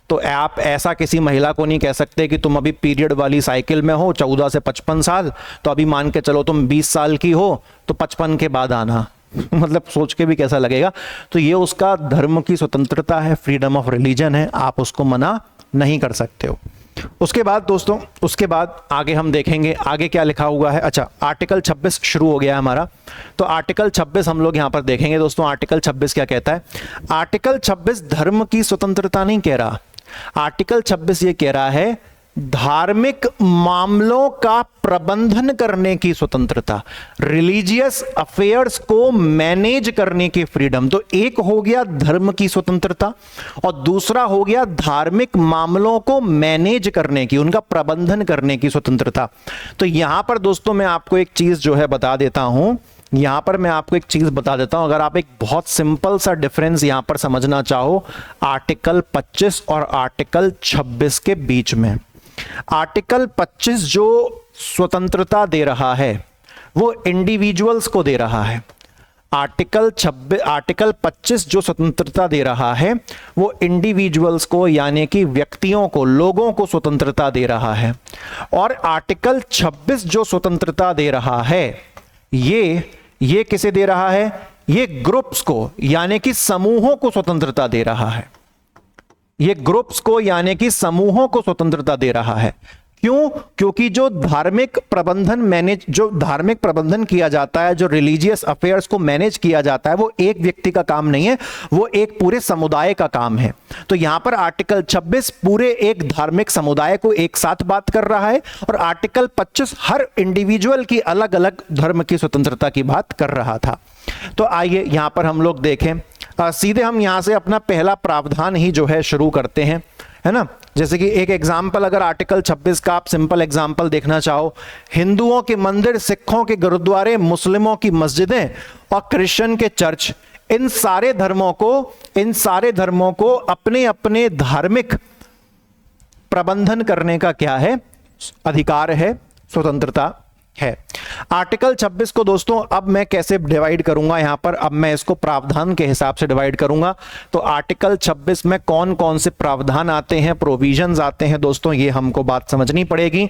तो आप ऐसा किसी महिला को नहीं कह सकते कि तुम अभी पीरियड वाली साइकिल में हो 14 से 55 साल, तो अभी मान के चलो तुम 20 साल की हो तो 55 के बाद आना। मतलब सोच के भी कैसा लगेगा। तो ये उसका धर्म की स्वतंत्रता है, फ्रीडम ऑफ रिलीजन है, आप उसको मना नहीं कर सकते हो। उसके बाद दोस्तों, उसके बाद आगे हम देखेंगे आगे क्या लिखा हुआ है। अच्छा, आर्टिकल 26 शुरू हो गया है हमारा, तो आर्टिकल 26 हम लोग यहां पर देखेंगे दोस्तों। आर्टिकल 26 क्या कहता है? आर्टिकल 26 धर्म की स्वतंत्रता नहीं कह रहा, आर्टिकल 26 ये कह रहा है धार्मिक मामलों का प्रबंधन करने की स्वतंत्रता, रिलीजियस अफेयर्स को मैनेज करने की फ्रीडम। तो एक हो गया धर्म की स्वतंत्रता, और दूसरा हो गया धार्मिक मामलों को मैनेज करने की, उनका प्रबंधन करने की स्वतंत्रता। तो यहां पर दोस्तों मैं आपको एक चीज जो है बता देता हूं, यहां पर मैं आपको एक चीज बता देता हूं। अगर आप एक बहुत सिंपल सा डिफरेंस यहां पर समझना चाहो आर्टिकल 25 और आर्टिकल 26 के बीच में, आर्टिकल 25 जो स्वतंत्रता दे रहा है वो इंडिविजुअल्स को दे रहा है। आर्टिकल 25 जो स्वतंत्रता दे रहा है वो इंडिविजुअल्स को, यानी कि व्यक्तियों को, लोगों को स्वतंत्रता दे रहा है। और आर्टिकल 26 जो स्वतंत्रता दे रहा है ये किसे दे रहा है? ये ग्रुप्स को, यानी कि समूहों को स्वतंत्रता दे रहा है। ये ग्रुप्स को यानी कि समूहों को स्वतंत्रता दे रहा है। क्यों? क्योंकि जो धार्मिक प्रबंधन किया जाता है, जो रिलीजियस अफेयर्स को मैनेज किया जाता है, वो एक व्यक्ति का काम नहीं है, वो एक पूरे समुदाय का काम है। तो यहां पर आर्टिकल 26 पूरे एक धार्मिक समुदाय को एक साथ बात कर रहा है, और आर्टिकल 25 हर इंडिविजुअल की अलग अलग धर्म की स्वतंत्रता की बात कर रहा था। तो आइए यहां पर हम लोग देखें, सीधे हम यहां से अपना पहला प्रावधान ही जो है शुरू करते हैं, है ना। जैसे कि एक एग्जाम्पल, अगर आर्टिकल 26 का आप सिंपल एग्जाम्पल देखना चाहो, हिंदुओं के मंदिर, सिखों के गुरुद्वारे, मुस्लिमों की मस्जिदें और क्रिश्चियन के चर्च, इन सारे धर्मों को अपने अपने धार्मिक प्रबंधन करने का क्या है? अधिकार है, स्वतंत्रता है। आर्टिकल 26 को दोस्तों अब मैं कैसे डिवाइड करूंगा, यहां पर अब मैं इसको प्रावधान के हिसाब से डिवाइड करूंगा। तो आर्टिकल 26 में कौन कौन से प्रावधान आते हैं, प्रोविजंस आते हैं दोस्तों, ये हमको बात समझनी पड़ेगी।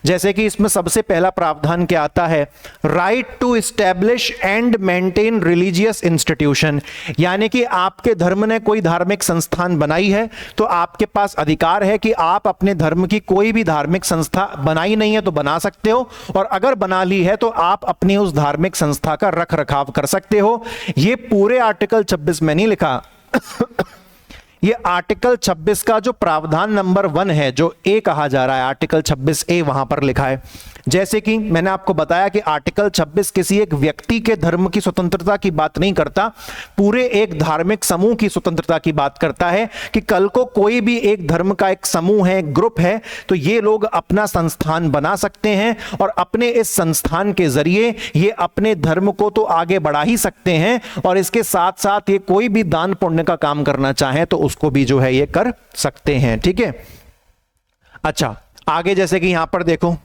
जैसे कि इसमें सबसे पहला प्रावधान क्या आता है? Right to establish and maintain religious institution, यानी कि आपके धर्म ने कोई धार्मिक संस्थान बनाई है तो आपके पास अधिकार है कि आप अपने धर्म की कोई भी धार्मिक संस्था, बनाई नहीं है तो बना सकते हो, और अगर बना ली है तो आप अपनी उस धार्मिक संस्था का रख रखाव कर सकते हो। यह पूरे आर्टिकल 26 में नहीं लिखा ये आर्टिकल 26 का जो प्रावधान नंबर 1 है, जो ए कहा जा रहा है, आर्टिकल 26A वहां पर लिखा है। जैसे कि मैंने आपको बताया कि आर्टिकल 26 किसी एक व्यक्ति के धर्म की स्वतंत्रता की बात नहीं करता, पूरे एक धार्मिक समूह की स्वतंत्रता की बात करता है कि कल को कोई भी एक धर्म का एक समूह है, ग्रुप है, तो ये लोग अपना संस्थान बना सकते हैं और अपने इस संस्थान के जरिए ये अपने धर्म को तो आगे बढ़ा ही सकते हैं और इसके साथ साथ ये कोई भी दान पुण्य का काम करना चाहे तो उसको भी जो है ये कर सकते हैं। ठीक है, अच्छा आगे जैसे कि यहां पर देखो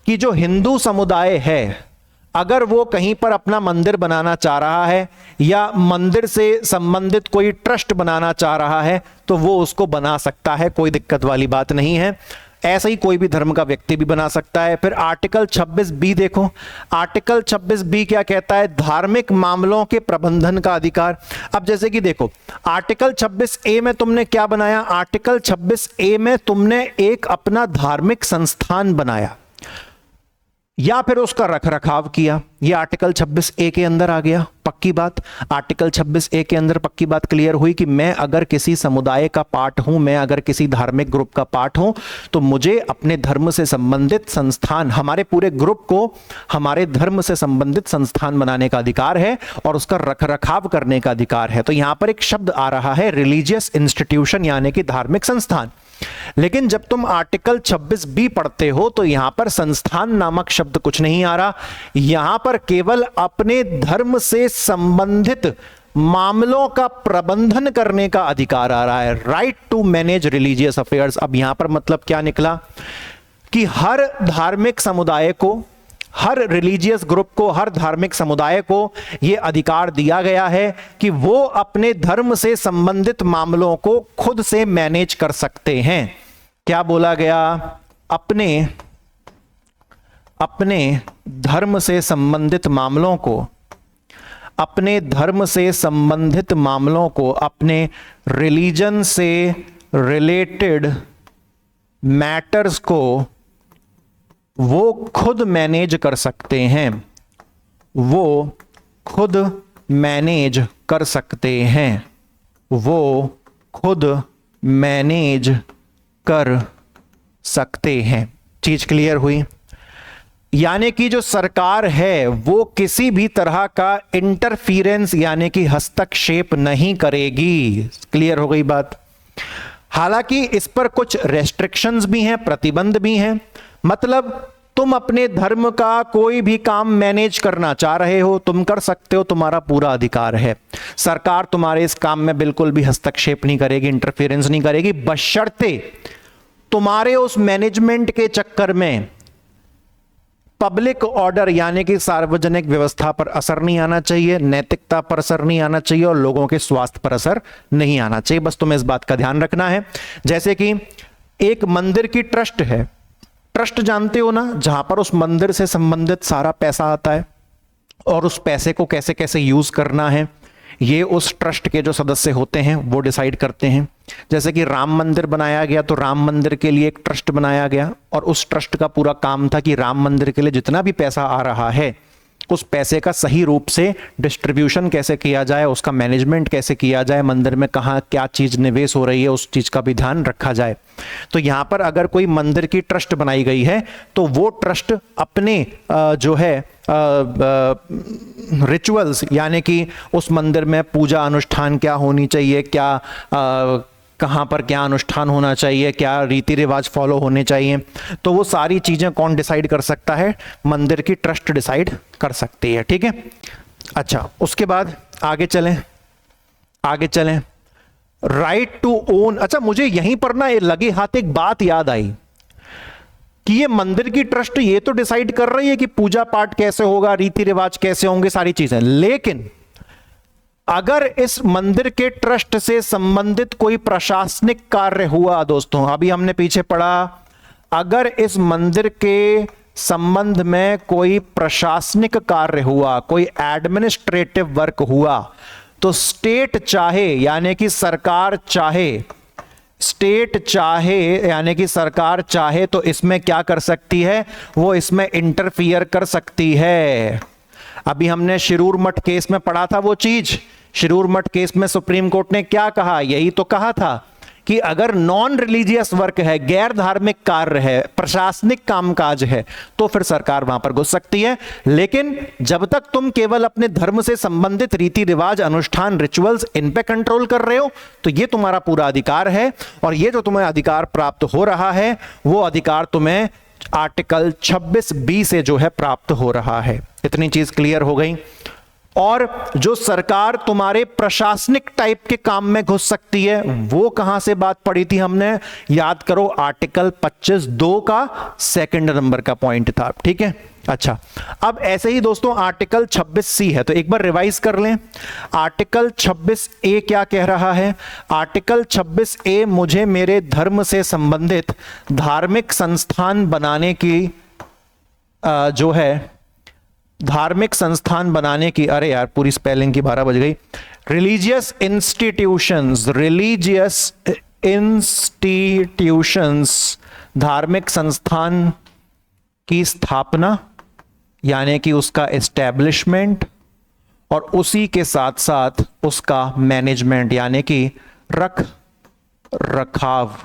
कि जो हिंदू समुदाय है, अगर वो कहीं पर अपना मंदिर बनाना चाह रहा है या मंदिर से संबंधित कोई ट्रस्ट बनाना चाह रहा है तो वो उसको बना सकता है, कोई दिक्कत वाली बात नहीं है। ऐसा ही कोई भी धर्म का व्यक्ति भी बना सकता है। फिर आर्टिकल 26B देखो, आर्टिकल 26B क्या कहता है? धार्मिक मामलों के प्रबंधन का अधिकार। अब जैसे कि देखो आर्टिकल 26A में तुमने क्या बनाया? आर्टिकल 26A में तुमने एक अपना धार्मिक संस्थान बनाया या फिर उसका रखरखाव किया, ये आर्टिकल 26A के अंदर आ गया। पक्की बात, आर्टिकल 26A के अंदर पक्की बात क्लियर हुई कि मैं अगर किसी समुदाय का पार्ट हूं, मैं अगर किसी धार्मिक ग्रुप का पार्ट हूं, तो मुझे अपने धर्म से संबंधित संस्थान, हमारे पूरे ग्रुप को हमारे धर्म से संबंधित संस्थान बनाने का अधिकार है और उसका रखरखाव करने का अधिकार है। तो यहां पर एक शब्द आ रहा है रिलीजियस इंस्टीट्यूशन, यानी कि धार्मिक संस्थान। लेकिन जब तुम आर्टिकल 26B पढ़ते हो तो यहां पर संस्थान नामक शब्द कुछ नहीं आ रहा, यहां पर केवल अपने धर्म से संबंधित मामलों का प्रबंधन करने का अधिकार आ रहा है, right to manage religious affairs. अब यहां पर मतलब क्या निकला कि हर धार्मिक समुदाय को, हर रिलीजियस ग्रुप को, हर धार्मिक समुदाय को यह अधिकार दिया गया है कि वो अपने धर्म से संबंधित मामलों को खुद से मैनेज कर सकते हैं। क्या बोला गया? अपने धर्म से संबंधित मामलों को, अपने धर्म से संबंधित मामलों को, अपने रिलीजन से रिलेटेड मैटर्स को वो खुद मैनेज कर सकते हैं, वो खुद मैनेज कर सकते हैं, वो खुद मैनेज कर सकते हैं। चीज क्लियर हुई? यानी कि जो सरकार है वो किसी भी तरह का इंटरफीरेंस यानी कि हस्तक्षेप नहीं करेगी। क्लियर हो गई बात? हालांकि इस पर कुछ रेस्ट्रिक्शंस भी हैं, प्रतिबंध भी हैं। मतलब तुम अपने धर्म का कोई भी काम मैनेज करना चाह रहे हो, तुम कर सकते हो, तुम्हारा पूरा अधिकार है। सरकार तुम्हारे इस काम में बिल्कुल भी हस्तक्षेप नहीं करेगी, इंटरफेरेंस नहीं करेगी, बशर्ते तुम्हारे उस मैनेजमेंट के चक्कर में पब्लिक ऑर्डर यानी कि सार्वजनिक व्यवस्था पर असर नहीं आना चाहिए, नैतिकता पर असर नहीं आना चाहिए और लोगों के स्वास्थ्य पर असर नहीं आना चाहिए। बस तुम्हें इस बात का ध्यान रखना है। जैसे कि एक मंदिर की ट्रस्ट है, ट्रस्ट जानते हो ना, जहां पर उस मंदिर से संबंधित सारा पैसा आता है और उस पैसे को कैसे कैसे यूज करना है ये उस ट्रस्ट के जो सदस्य होते हैं वो डिसाइड करते हैं। जैसे कि राम मंदिर बनाया गया तो राम मंदिर के लिए एक ट्रस्ट बनाया गया और उस ट्रस्ट का पूरा काम था कि राम मंदिर के लिए जितना भी पैसा आ रहा है उस पैसे का सही रूप से डिस्ट्रीब्यूशन कैसे किया जाए, उसका मैनेजमेंट कैसे किया जाए, मंदिर में कहाँ क्या चीज निवेश हो रही है उस चीज का भी ध्यान रखा जाए। तो यहां पर अगर कोई मंदिर की ट्रस्ट बनाई गई है तो वो ट्रस्ट अपने जो है रिचुअल्स यानी कि उस मंदिर में पूजा अनुष्ठान क्या होनी चाहिए, क्या कहाँ पर क्या अनुष्ठान होना चाहिए, क्या रीति रिवाज फॉलो होने चाहिए, तो वो सारी चीजें कौन डिसाइड कर सकता है? मंदिर की ट्रस्ट डिसाइड कर सकती है। ठीक है, अच्छा उसके बाद आगे चलें, आगे चलें। Right to own. अच्छा मुझे यहीं पर ना लगे हाथ एक बात याद आई कि ये मंदिर की ट्रस्ट ये तो डिसाइड कर रही है कि पूजा पाठ कैसे होगा, रीति रिवाज कैसे होंगे, सारी चीजें, लेकिन अगर इस मंदिर के ट्रस्ट से संबंधित कोई प्रशासनिक कार्य हुआ, दोस्तों अभी हमने पीछे पढ़ा, अगर इस मंदिर के संबंध में कोई प्रशासनिक कार्य हुआ, कोई एडमिनिस्ट्रेटिव वर्क हुआ, तो स्टेट चाहे यानी कि सरकार चाहे, स्टेट चाहे यानी कि सरकार चाहे तो इसमें क्या कर सकती है? वो इसमें इंटरफियर कर सकती है। अभी हमने शिरूर मठ केस में पढ़ा था वो चीज शिरूर मठ केस में सुप्रीम कोर्ट ने क्या कहा? यही तो कहा था कि अगर नॉन रिलीजियस वर्क है, गैर धार्मिक कार्य है, प्रशासनिक कामकाज है, तो फिर सरकार वहां पर घुस सकती है। लेकिन जब तक तुम केवल अपने धर्म से संबंधित रीति रिवाज, अनुष्ठान, रिचुअल्स, इन पे कंट्रोल कर रहे हो, तो ये तुम्हारा पूरा अधिकार है। और ये जो तुम्हें अधिकार प्राप्त हो रहा है, वो अधिकार तुम्हें आर्टिकल 26B से जो है प्राप्त हो रहा है। इतनी चीज क्लियर हो गई। और जो सरकार तुम्हारे प्रशासनिक टाइप के काम में घुस सकती है, वो कहां से बात पड़ी थी हमने? याद करो, आर्टिकल 25(2) का सेकंड नंबर का पॉइंट था। ठीक है, अच्छा। अब ऐसे ही दोस्तों आर्टिकल 26C है, तो एक बार रिवाइज कर लें। आर्टिकल 26A क्या कह रहा है? आर्टिकल 26A मुझे मेरे धर्म से संबंधित धार्मिक संस्थान बनाने की जो है धार्मिक संस्थान बनाने की, अरे यार पूरी स्पेलिंग की 12 बज गई। रिलीजियस इंस्टीट्यूशंस, रिलीजियस इंस्टीट्यूशंस, धार्मिक संस्थान की स्थापना यानी कि उसका एस्टैब्लिशमेंट, और उसी के साथ साथ उसका मैनेजमेंट यानी कि रख रखाव।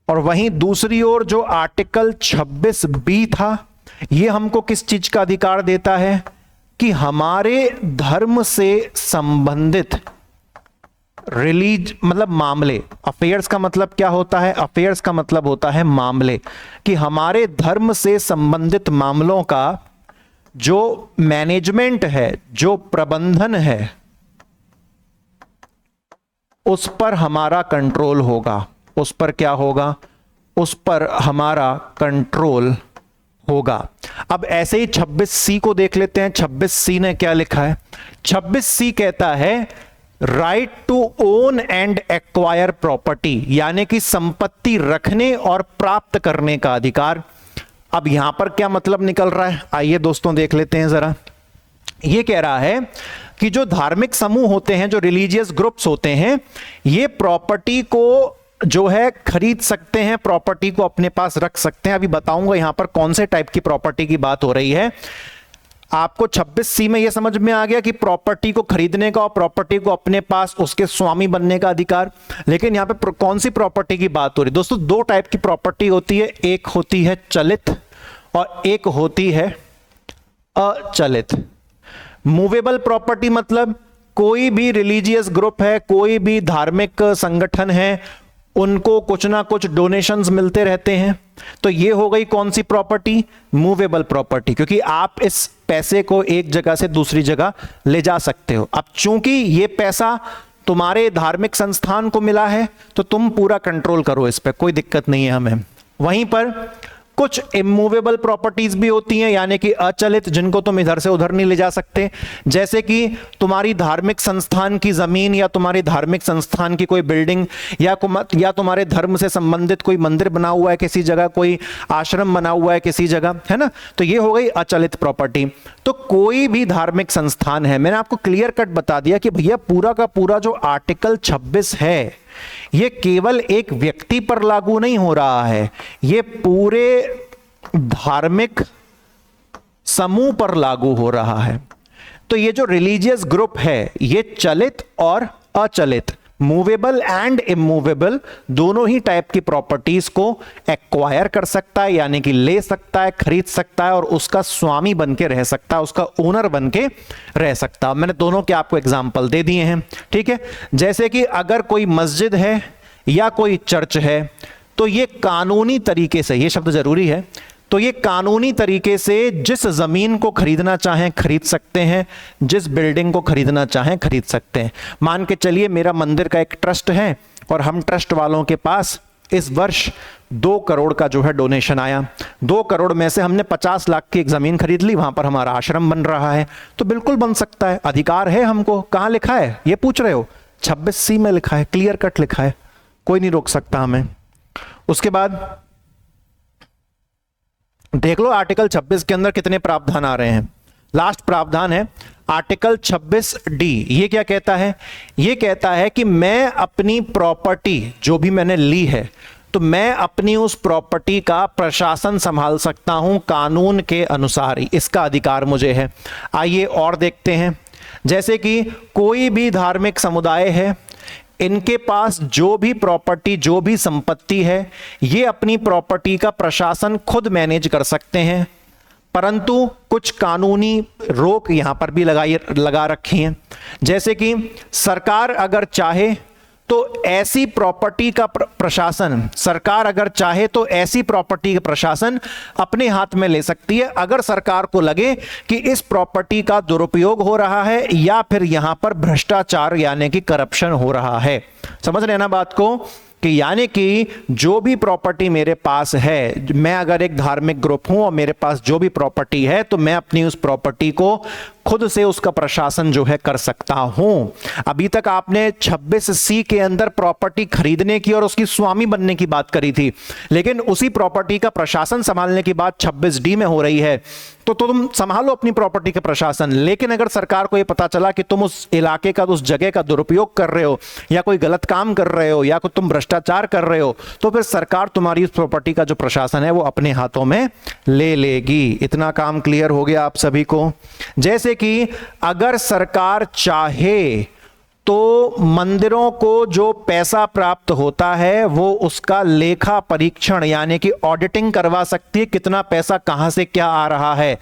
और वहीं दूसरी ओर जो आर्टिकल 26B था, ये हमको किस चीज का अधिकार देता है? कि हमारे धर्म से संबंधित मतलब मामले, अफेयर्स का मतलब क्या होता है? अफेयर्स का मतलब होता है मामले, कि हमारे धर्म से संबंधित मामलों का जो मैनेजमेंट है, जो प्रबंधन है, उस पर हमारा कंट्रोल होगा। उस पर क्या होगा? उस पर हमारा कंट्रोल होगा। अब ऐसे ही 26C को देख लेते हैं। 26C ने क्या लिखा है? 26C कहता है right to own and acquire property, यानी कि संपत्ति रखने और प्राप्त करने का अधिकार। अब यहां पर क्या मतलब निकल रहा है? आइए दोस्तों देख लेते हैं जरा। ये कह रहा है कि जो धार्मिक समूह होते हैं, जो रिलीजियस ग्रुप्स होते हैं, ये प्रॉपर्टी को जो है खरीद सकते हैं, प्रॉपर्टी को अपने पास रख सकते हैं। अभी बताऊंगा यहां पर कौन से टाइप की प्रॉपर्टी की बात हो रही है। आपको 26C में यह समझ में आ गया कि प्रॉपर्टी को खरीदने का और प्रॉपर्टी को अपने पास उसके स्वामी बनने का अधिकार। लेकिन यहां पे कौन सी प्रॉपर्टी की बात हो रही है? दोस्तों दो टाइप की प्रॉपर्टी होती है, एक होती है चलित और एक होती है अचलित। मूवेबल प्रॉपर्टी मतलब कोई भी रिलीजियस ग्रुप है, कोई भी धार्मिक संगठन है, उनको कुछ ना कुछ डोनेशंस मिलते रहते हैं, तो ये हो गई कौन सी प्रॉपर्टी? मूवेबल प्रॉपर्टी, क्योंकि आप इस पैसे को एक जगह से दूसरी जगह ले जा सकते हो। अब चूंकि ये पैसा तुम्हारे धार्मिक संस्थान को मिला है, तो तुम पूरा कंट्रोल करो इस पे, कोई दिक्कत नहीं है हमें। वहीं पर कुछ इमूवेबल प्रॉपर्टीज भी होती हैं, यानी कि अचलित, जिनको तुम इधर से उधर नहीं ले जा सकते। जैसे कि तुम्हारी धार्मिक संस्थान की जमीन, या तुम्हारी धार्मिक संस्थान की कोई बिल्डिंग, या तुम्हारे धर्म से संबंधित कोई मंदिर बना हुआ है किसी जगह, कोई आश्रम बना हुआ है किसी जगह, है ना, तो ये हो गई अचलित प्रॉपर्टी। तो कोई भी धार्मिक संस्थान है, मैंने आपको क्लियर कट बता दिया कि भैया पूरा का पूरा जो आर्टिकल 26 है, ये केवल एक व्यक्ति पर लागू नहीं हो रहा है, ये पूरे धार्मिक समूह पर लागू हो रहा है। तो ये जो रिलीजियस ग्रुप है, ये चलित और अचलित, मूवेबल एंड इमूवेबल, दोनों ही टाइप की प्रॉपर्टीज को एक्वायर कर सकता है, यानी कि ले सकता है, खरीद सकता है, और उसका स्वामी बन के रह सकता है, उसका ओनर बन के रह सकता है। मैंने दोनों के आपको एग्जाम्पल दे दिए हैं। ठीक है, जैसे कि अगर कोई मस्जिद है या कोई चर्च है, तो ये कानूनी तरीके से, ये शब्द जरूरी है, तो ये कानूनी तरीके से जिस जमीन को खरीदना चाहें खरीद सकते हैं, जिस बिल्डिंग को खरीदना चाहें खरीद सकते हैं। मान के चलिए मेरा मंदिर का एक ट्रस्ट है, और हम ट्रस्ट वालों के पास इस वर्ष 2 करोड़ का जो है डोनेशन आया। 2 करोड़ में से हमने 50 लाख की एक जमीन खरीद ली, वहां पर हमारा आश्रम बन रहा है, तो बिल्कुल बन सकता है, अधिकार है हमको। कहां लिखा है ये पूछ रहे हो? 26C में लिखा है, क्लियर कट लिखा है, कोई नहीं रोक सकता हमें। उसके बाद देख लो आर्टिकल 26 के अंदर कितने प्रावधान आ रहे हैं। लास्ट प्रावधान है आर्टिकल 26D। ये क्या कहता है? ये कहता है कि मैं अपनी प्रॉपर्टी जो भी मैंने ली है, तो मैं अपनी उस प्रॉपर्टी का प्रशासन संभाल सकता हूं कानून के अनुसार ही, इसका अधिकार मुझे है। आइए और देखते हैं जैसे कि कोई भी धार्मिक समुदाय है, इनके पास जो भी प्रॉपर्टी, जो भी संपत्ति है, ये अपनी प्रॉपर्टी का प्रशासन खुद मैनेज कर सकते हैं, परंतु कुछ कानूनी रोक यहां पर भी लगा रखी हैं। जैसे कि सरकार अगर चाहे तो ऐसी प्रॉपर्टी का प्रशासन, सरकार अगर चाहे तो ऐसी प्रॉपर्टी का प्रशासन अपने हाथ में ले सकती है अगर सरकार को लगे कि इस प्रॉपर्टी का दुरुपयोग हो रहा है या फिर यहां पर भ्रष्टाचार यानी कि करप्शन हो रहा है। समझ रहे हैं ना बात को, कि यानी कि जो भी प्रॉपर्टी मेरे पास है, मैं अगर एक धार्मिक ग्रुप हूं और मेरे पास जो भी प्रॉपर्टी है, तो मैं अपनी उस प्रॉपर्टी को खुद से उसका प्रशासन जो है कर सकता हूं। अभी तक आपने 26C के अंदर प्रॉपर्टी खरीदने की और उसकी स्वामी बनने की बात करी थी, लेकिन उसी प्रॉपर्टी का प्रशासन संभालने की बात 26D में हो रही है। तो तुम संभालो अपनी प्रॉपर्टी का प्रशासन, लेकिन अगर सरकार को यह पता चला कि तुम उस इलाके का, उस जगह का दुरुपयोग कर रहे हो या कोई गलत काम कर रहे हो या कोई तुम भ्रष्टाचार कर रहे हो, तो फिर सरकार तुम्हारी उस प्रॉपर्टी का जो प्रशासन है वो अपने हाथों में ले लेगी। इतना काम क्लियर हो गया आप सभी को। जैसे कि अगर सरकार चाहे तो मंदिरों को जो पैसा प्राप्त होता है वो उसका लेखा परीक्षण यानी कि ऑडिटिंग करवा सकती है, कितना पैसा कहां से क्या आ रहा है।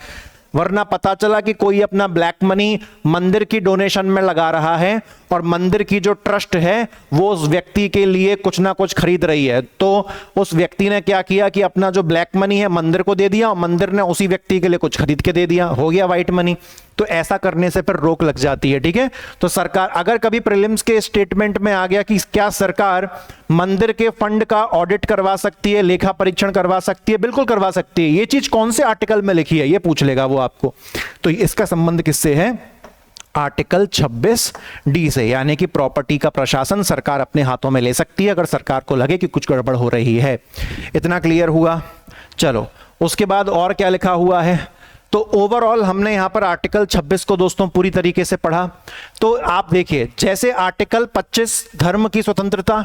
वरना पता चला कि कोई अपना ब्लैक मनी मंदिर की डोनेशन में लगा रहा है और मंदिर की जो ट्रस्ट है वो उस व्यक्ति के लिए कुछ ना कुछ खरीद रही है, तो उस व्यक्ति ने क्या किया कि अपना जो ब्लैक मनी है मंदिर को दे दिया और मंदिर ने उसी व्यक्ति के लिए कुछ खरीद के दे दिया, हो गया व्हाइट मनी। तो ऐसा करने से फिर रोक लग जाती है। ठीक है, तो सरकार अगर कभी प्रीलिम्स के स्टेटमेंट में आ गया कि क्या सरकार मंदिर के फंड का ऑडिट करवा सकती है, लेखा परीक्षण करवा सकती है, बिल्कुल करवा सकती है। ये चीज कौन से आर्टिकल में लिखी है ये पूछ लेगा वो आपको। तो इसका संबंध किससे है? आर्टिकल 26D से, यानी कि प्रॉपर्टी का प्रशासन सरकार अपने हाथों में ले सकती है अगर सरकार को लगे कि कुछ गड़बड़ हो रही है। इतना क्लियर हुआ। चलो उसके बाद और क्या लिखा हुआ है। तो ओवरऑल हमने यहां पर आर्टिकल 26 को दोस्तों पूरी तरीके से पढ़ा। तो आप देखिए, जैसे आर्टिकल 25 धर्म की स्वतंत्रता,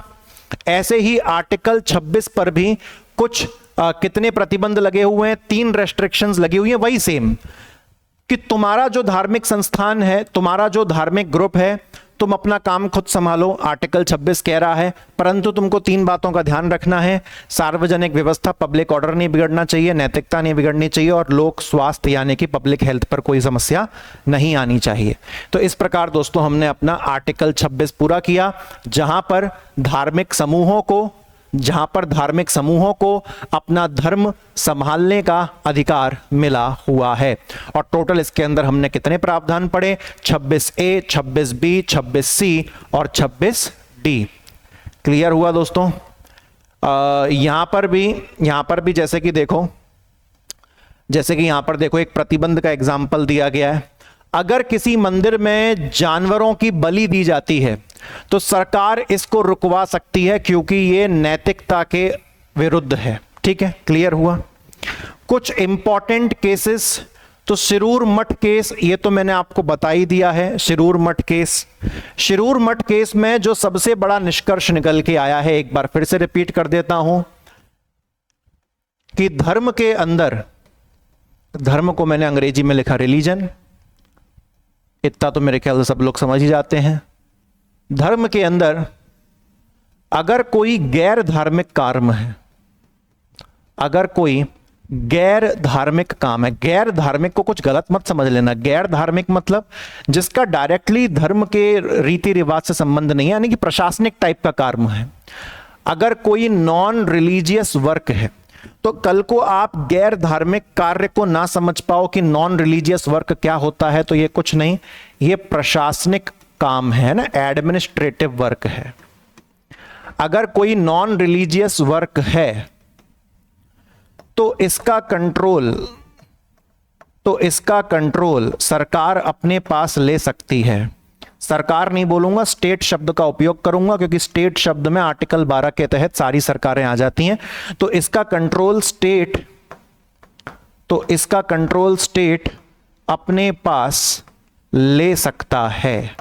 ऐसे ही आर्टिकल 26 पर भी कुछ कितने प्रतिबंध लगे हुए हैं, 3 रेस्ट्रिक्शंस लगी हुई हैं। वही सेम कि तुम्हारा जो धार्मिक संस्थान है, तुम्हारा जो धार्मिक ग्रुप है, तुम अपना काम खुद संभालो, आर्टिकल 26 कह रहा है। परंतु तुमको 3 बातों का ध्यान रखना है। सार्वजनिक व्यवस्था, पब्लिक ऑर्डर नहीं बिगड़ना चाहिए, नैतिकता नहीं बिगड़नी चाहिए और लोक स्वास्थ्य यानी कि पब्लिक हेल्थ पर कोई समस्या नहीं आनी चाहिए। तो इस प्रकार दोस्तों हमने अपना आर्टिकल 26 पूरा किया, जहां पर धार्मिक समूहों को अपना धर्म संभालने का अधिकार मिला हुआ है। और टोटल इसके अंदर हमने कितने प्रावधान पढ़े? 26A, 26B, 26C और 26D। क्लियर हुआ दोस्तों? यहां पर भी जैसे कि यहां पर देखो एक प्रतिबंध का एग्जाम्पल दिया गया है। अगर किसी मंदिर में जानवरों की बलि दी जाती है तो सरकार इसको रुकवा सकती है, क्योंकि ये नैतिकता के विरुद्ध है। ठीक है, क्लियर हुआ। कुछ इंपॉर्टेंट केसेस, तो शिरूर मठ केस, ये तो मैंने आपको बता ही दिया है। शिरूर मठ केस में जो सबसे बड़ा निष्कर्ष निकल के आया है, एक बार फिर से रिपीट कर देता हूं कि धर्म के अंदर, धर्म को मैंने अंग्रेजी में लिखा रिलीजन, इतना तो मेरे ख्याल से सब लोग समझ ही जाते हैं। धर्म के अंदर अगर कोई गैर धार्मिक काम है, अगर कोई गैर धार्मिक काम है, गैर धार्मिक को कुछ गलत मत समझ लेना, गैर धार्मिक मतलब जिसका डायरेक्टली धर्म के रीति रिवाज से संबंध नहीं है, यानी कि प्रशासनिक टाइप का काम है। अगर कोई नॉन रिलीजियस वर्क है, तो कल को आप गैर धार्मिक कार्य को ना समझ पाओ कि नॉन रिलीजियस वर्क क्या होता है, तो ये कुछ नहीं, ये प्रशासनिक काम है ना, एडमिनिस्ट्रेटिव वर्क है। अगर कोई नॉन रिलीजियस वर्क है तो इसका कंट्रोल सरकार अपने पास ले सकती है। सरकार नहीं बोलूंगा, स्टेट शब्द का उपयोग करूंगा, क्योंकि स्टेट शब्द में आर्टिकल 12 के तहत सारी सरकारें आ जाती हैं। तो इसका कंट्रोल स्टेट अपने पास ले सकता है।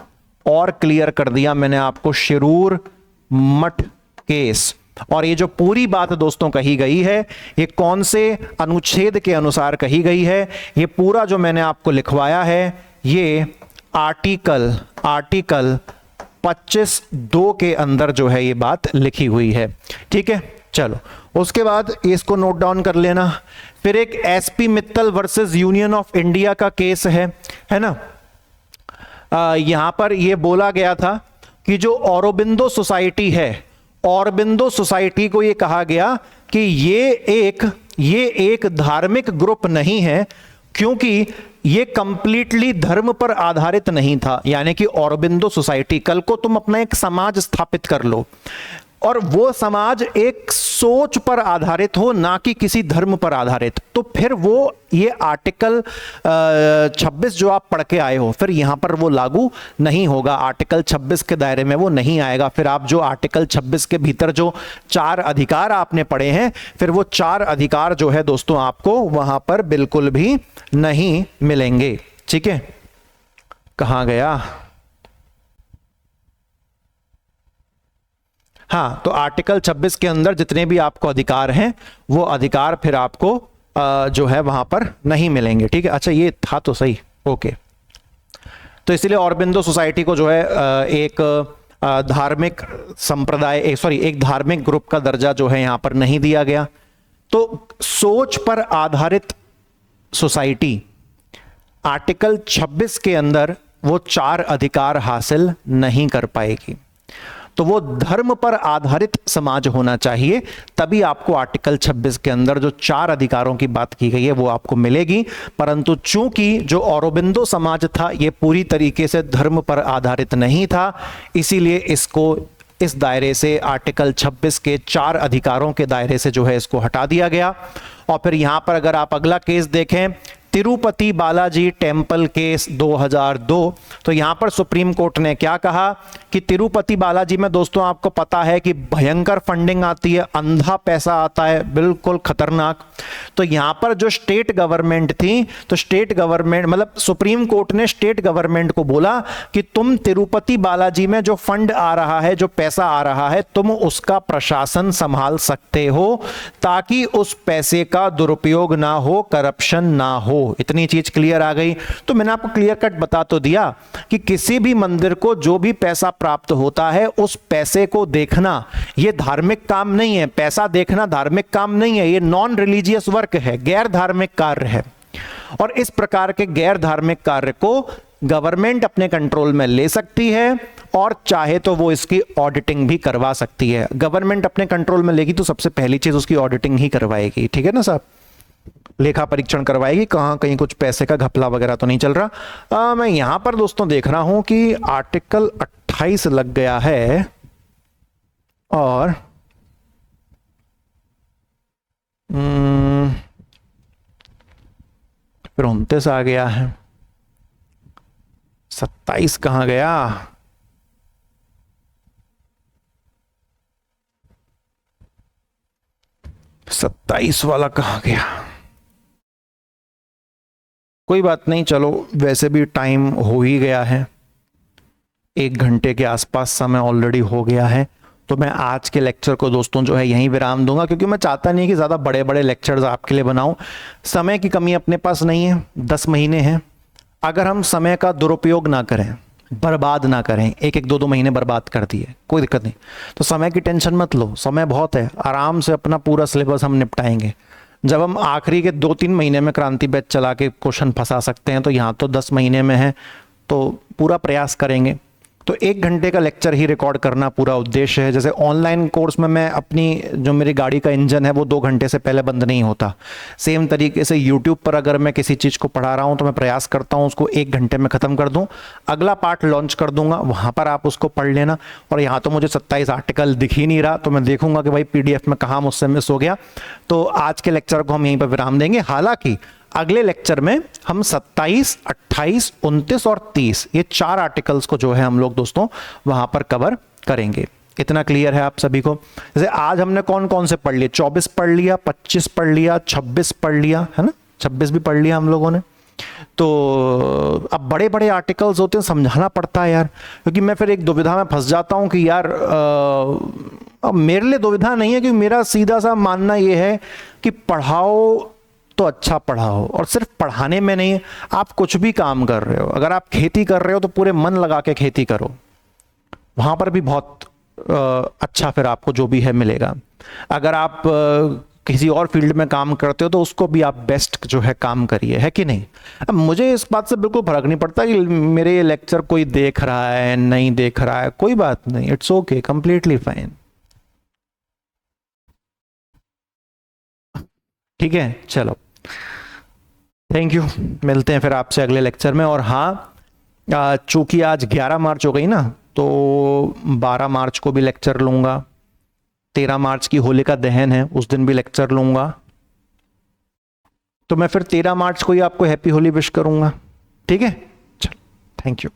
और क्लियर कर दिया मैंने आपको शिरूर मठ केस। और ये जो पूरी बात दोस्तों कही गई है, ये कौन से अनुच्छेद के अनुसार कही गई है, ये पूरा जो मैंने आपको लिखवाया है, ये आर्टिकल आर्टिकल 25(2) के अंदर जो है ये बात लिखी हुई है। ठीक है, चलो उसके बाद इसको नोट डाउन कर लेना। फिर एक SP Mittal versus union of India का केस है ना। यहां पर ये बोला गया था कि जो औरोबिंदो सोसाइटी है, औरबिंदो सोसाइटी को ये कहा गया कि ये एक धार्मिक ग्रुप नहीं है, क्योंकि ये कंप्लीटली धर्म पर आधारित नहीं था। यानी कि औरबिंदो सोसाइटी, कल को तुम अपना एक समाज स्थापित कर लो और वो समाज एक सोच पर आधारित हो, ना कि किसी धर्म पर आधारित, तो फिर वो ये आर्टिकल 26 जो आप पढ़ के आए हो, फिर यहां पर वो लागू नहीं होगा। आर्टिकल 26 के दायरे में वो नहीं आएगा। फिर आप जो आर्टिकल 26 के भीतर जो 4 अधिकार आपने पढ़े हैं, फिर वो 4 अधिकार जो है दोस्तों आपको वहां पर बिल्कुल भी नहीं मिलेंगे। ठीक है, कहां गया? हाँ, तो आर्टिकल 26 के अंदर जितने भी आपको अधिकार हैं, वो अधिकार फिर आपको जो है वहां पर नहीं मिलेंगे। ठीक है, अच्छा ये था तो सही, ओके। तो इसलिए औरबिंदो सोसाइटी को जो है एक धार्मिक संप्रदाय, एक धार्मिक ग्रुप का दर्जा जो है यहां पर नहीं दिया गया। तो सोच पर आधारित सोसाइटी आर्टिकल 26 के अंदर वो 4 अधिकार हासिल नहीं कर पाएगी। तो वो धर्म पर आधारित समाज होना चाहिए, तभी आपको आर्टिकल 26 के अंदर जो 4 अधिकारों की बात की गई है वो आपको मिलेगी। परंतु चूंकि जो औरोबिंदो समाज था ये पूरी तरीके से धर्म पर आधारित नहीं था, इसीलिए इसको इस दायरे से, आर्टिकल 26 के 4 अधिकारों के दायरे से जो है इसको हटा दिया गया। और फिर यहां पर अगर आप अगला केस देखें, तिरुपति बालाजी टेम्पल केस 2002, तो यहां पर सुप्रीम कोर्ट ने क्या कहा कि तिरुपति बालाजी में दोस्तों आपको पता है कि भयंकर फंडिंग आती है, अंधा पैसा आता है, बिल्कुल खतरनाक। तो यहां पर जो स्टेट गवर्नमेंट थी, तो स्टेट गवर्नमेंट मतलब सुप्रीम कोर्ट ने स्टेट गवर्नमेंट को बोला कि तुम तिरुपति बालाजी में जो फंड आ रहा है, जो पैसा आ रहा है, तुम उसका प्रशासन संभाल सकते हो, ताकि उस पैसे का दुरुपयोग ना हो, करप्शन ना हो। इतनी चीज क्लियर आ गई। तो मैंने आपको क्लियर कट बता तो दिया कि किसी भी मंदिर को जो भी पैसा प्राप्त होता है, उस पैसे को देखना यह धार्मिक काम नहीं है। पैसा देखना धार्मिक काम नहीं है, यह नॉन रिलीजियस वर्क है, गैर धार्मिक कार्य है। और इस प्रकार के गैर धार्मिक कार्य को गवर्नमेंट अपने कंट्रोल में ले सकती है, और चाहे तो वो इसकी ऑडिटिंग भी करवा सकती है। गवर्नमेंट अपने कंट्रोल में लेगी तो सबसे पहली चीज उसकी ऑडिटिंग ही करवाएगी। ठीक है ना साहब, लेखा परीक्षण करवाएगी, कहां कहीं कुछ पैसे का घपला वगैरह तो नहीं चल रहा। मैं यहां पर दोस्तों देख रहा हूं कि आर्टिकल 28 लग गया है और फिर 29 आ गया है, 27 कहां गया? सत्ताईस वाला कहां गया? कोई बात नहीं, चलो वैसे भी टाइम हो ही गया है, 1 घंटे के आसपास समय ऑलरेडी हो गया है। तो मैं आज के लेक्चर को दोस्तों जो है यहीं विराम दूंगा, क्योंकि मैं चाहता नहीं कि ज़्यादा बड़े बड़े लेक्चर्स आपके लिए बनाऊं। समय की कमी अपने पास नहीं है, 10 महीने हैं। अगर हम समय का दुरुपयोग ना करें, बर्बाद ना करें, 1-1, 2-2 महीने बर्बाद कर दिए, कोई दिक्कत नहीं। तो समय की टेंशन मत लो, समय बहुत है, आराम से अपना पूरा सिलेबस हम निपटाएंगे। जब हम आखिरी के 2-3 महीने में क्रांति बैच चला के क्वेश्चन फंसा सकते हैं, तो यहाँ तो 10 महीने में है, तो पूरा प्रयास करेंगे। तो 1 घंटे का लेक्चर ही रिकॉर्ड करना पूरा उद्देश्य है। जैसे ऑनलाइन कोर्स में मैं अपनी जो मेरी गाड़ी का इंजन है वो 2 घंटे से पहले बंद नहीं होता, सेम तरीके से यूट्यूब पर अगर मैं किसी चीज़ को पढ़ा रहा हूँ तो मैं प्रयास करता हूँ उसको 1 घंटे में ख़त्म कर दूँ। अगला पार्ट लॉन्च कर दूंगा, वहाँ पर आप उसको पढ़ लेना। और यहाँ तो मुझे 27 आर्टिकल दिख ही नहीं रहा, तो मैं देखूंगा कि भाई PDF में कहाँ मुझसे मिस हो गया। तो आज के लेक्चर को हम यहीं पर विराम देंगे। हालांकि अगले लेक्चर में हम 27, 28, 29 और 30 ये 4 आर्टिकल्स को जो है हम लोग दोस्तों वहां पर कवर करेंगे। इतना क्लियर है आप सभी को? जैसे आज हमने कौन कौन से पढ़ लिए, 24 पढ़ लिया, 25 पढ़ लिया, 26 पढ़ लिया, है ना, 26 भी पढ़ लिया हम लोगों ने। तो अब बड़े बड़े आर्टिकल्स होते हैं, समझाना पड़ता है यार, क्योंकि मैं फिर एक दुविधा में फंस जाता हूं कि यार अब मेरे लिए दुविधा नहीं है, क्योंकि मेरा सीधा सा मानना यह है कि पढ़ाओ तो अच्छा पढ़ा हो, और सिर्फ पढ़ाने में नहीं, आप कुछ भी काम कर रहे हो, अगर आप खेती कर रहे हो तो पूरे मन लगा के खेती करो, वहां पर भी बहुत अच्छा फिर आपको जो भी है मिलेगा। अगर आप किसी और फील्ड में काम करते हो तो उसको भी आप बेस्ट जो है काम करिए, है कि नहीं। अब मुझे इस बात से बिल्कुल फर्क नहीं पड़ता कि मेरे ये लेक्चर कोई देख रहा है नहीं देख रहा है, कोई बात नहीं, इट्स ओके, कंप्लीटली फाइन। ठीक है, चलो, थैंक यू, मिलते हैं फिर आपसे अगले लेक्चर में। और हाँ, चूंकि आज 11 मार्च हो गई ना, तो 12 मार्च को भी लेक्चर लूंगा, 13 मार्च की होलिका दहन है, उस दिन भी लेक्चर लूंगा, तो मैं फिर 13 मार्च को ही आपको हैप्पी होली विश करूंगा। ठीक है, चलो, थैंक यू।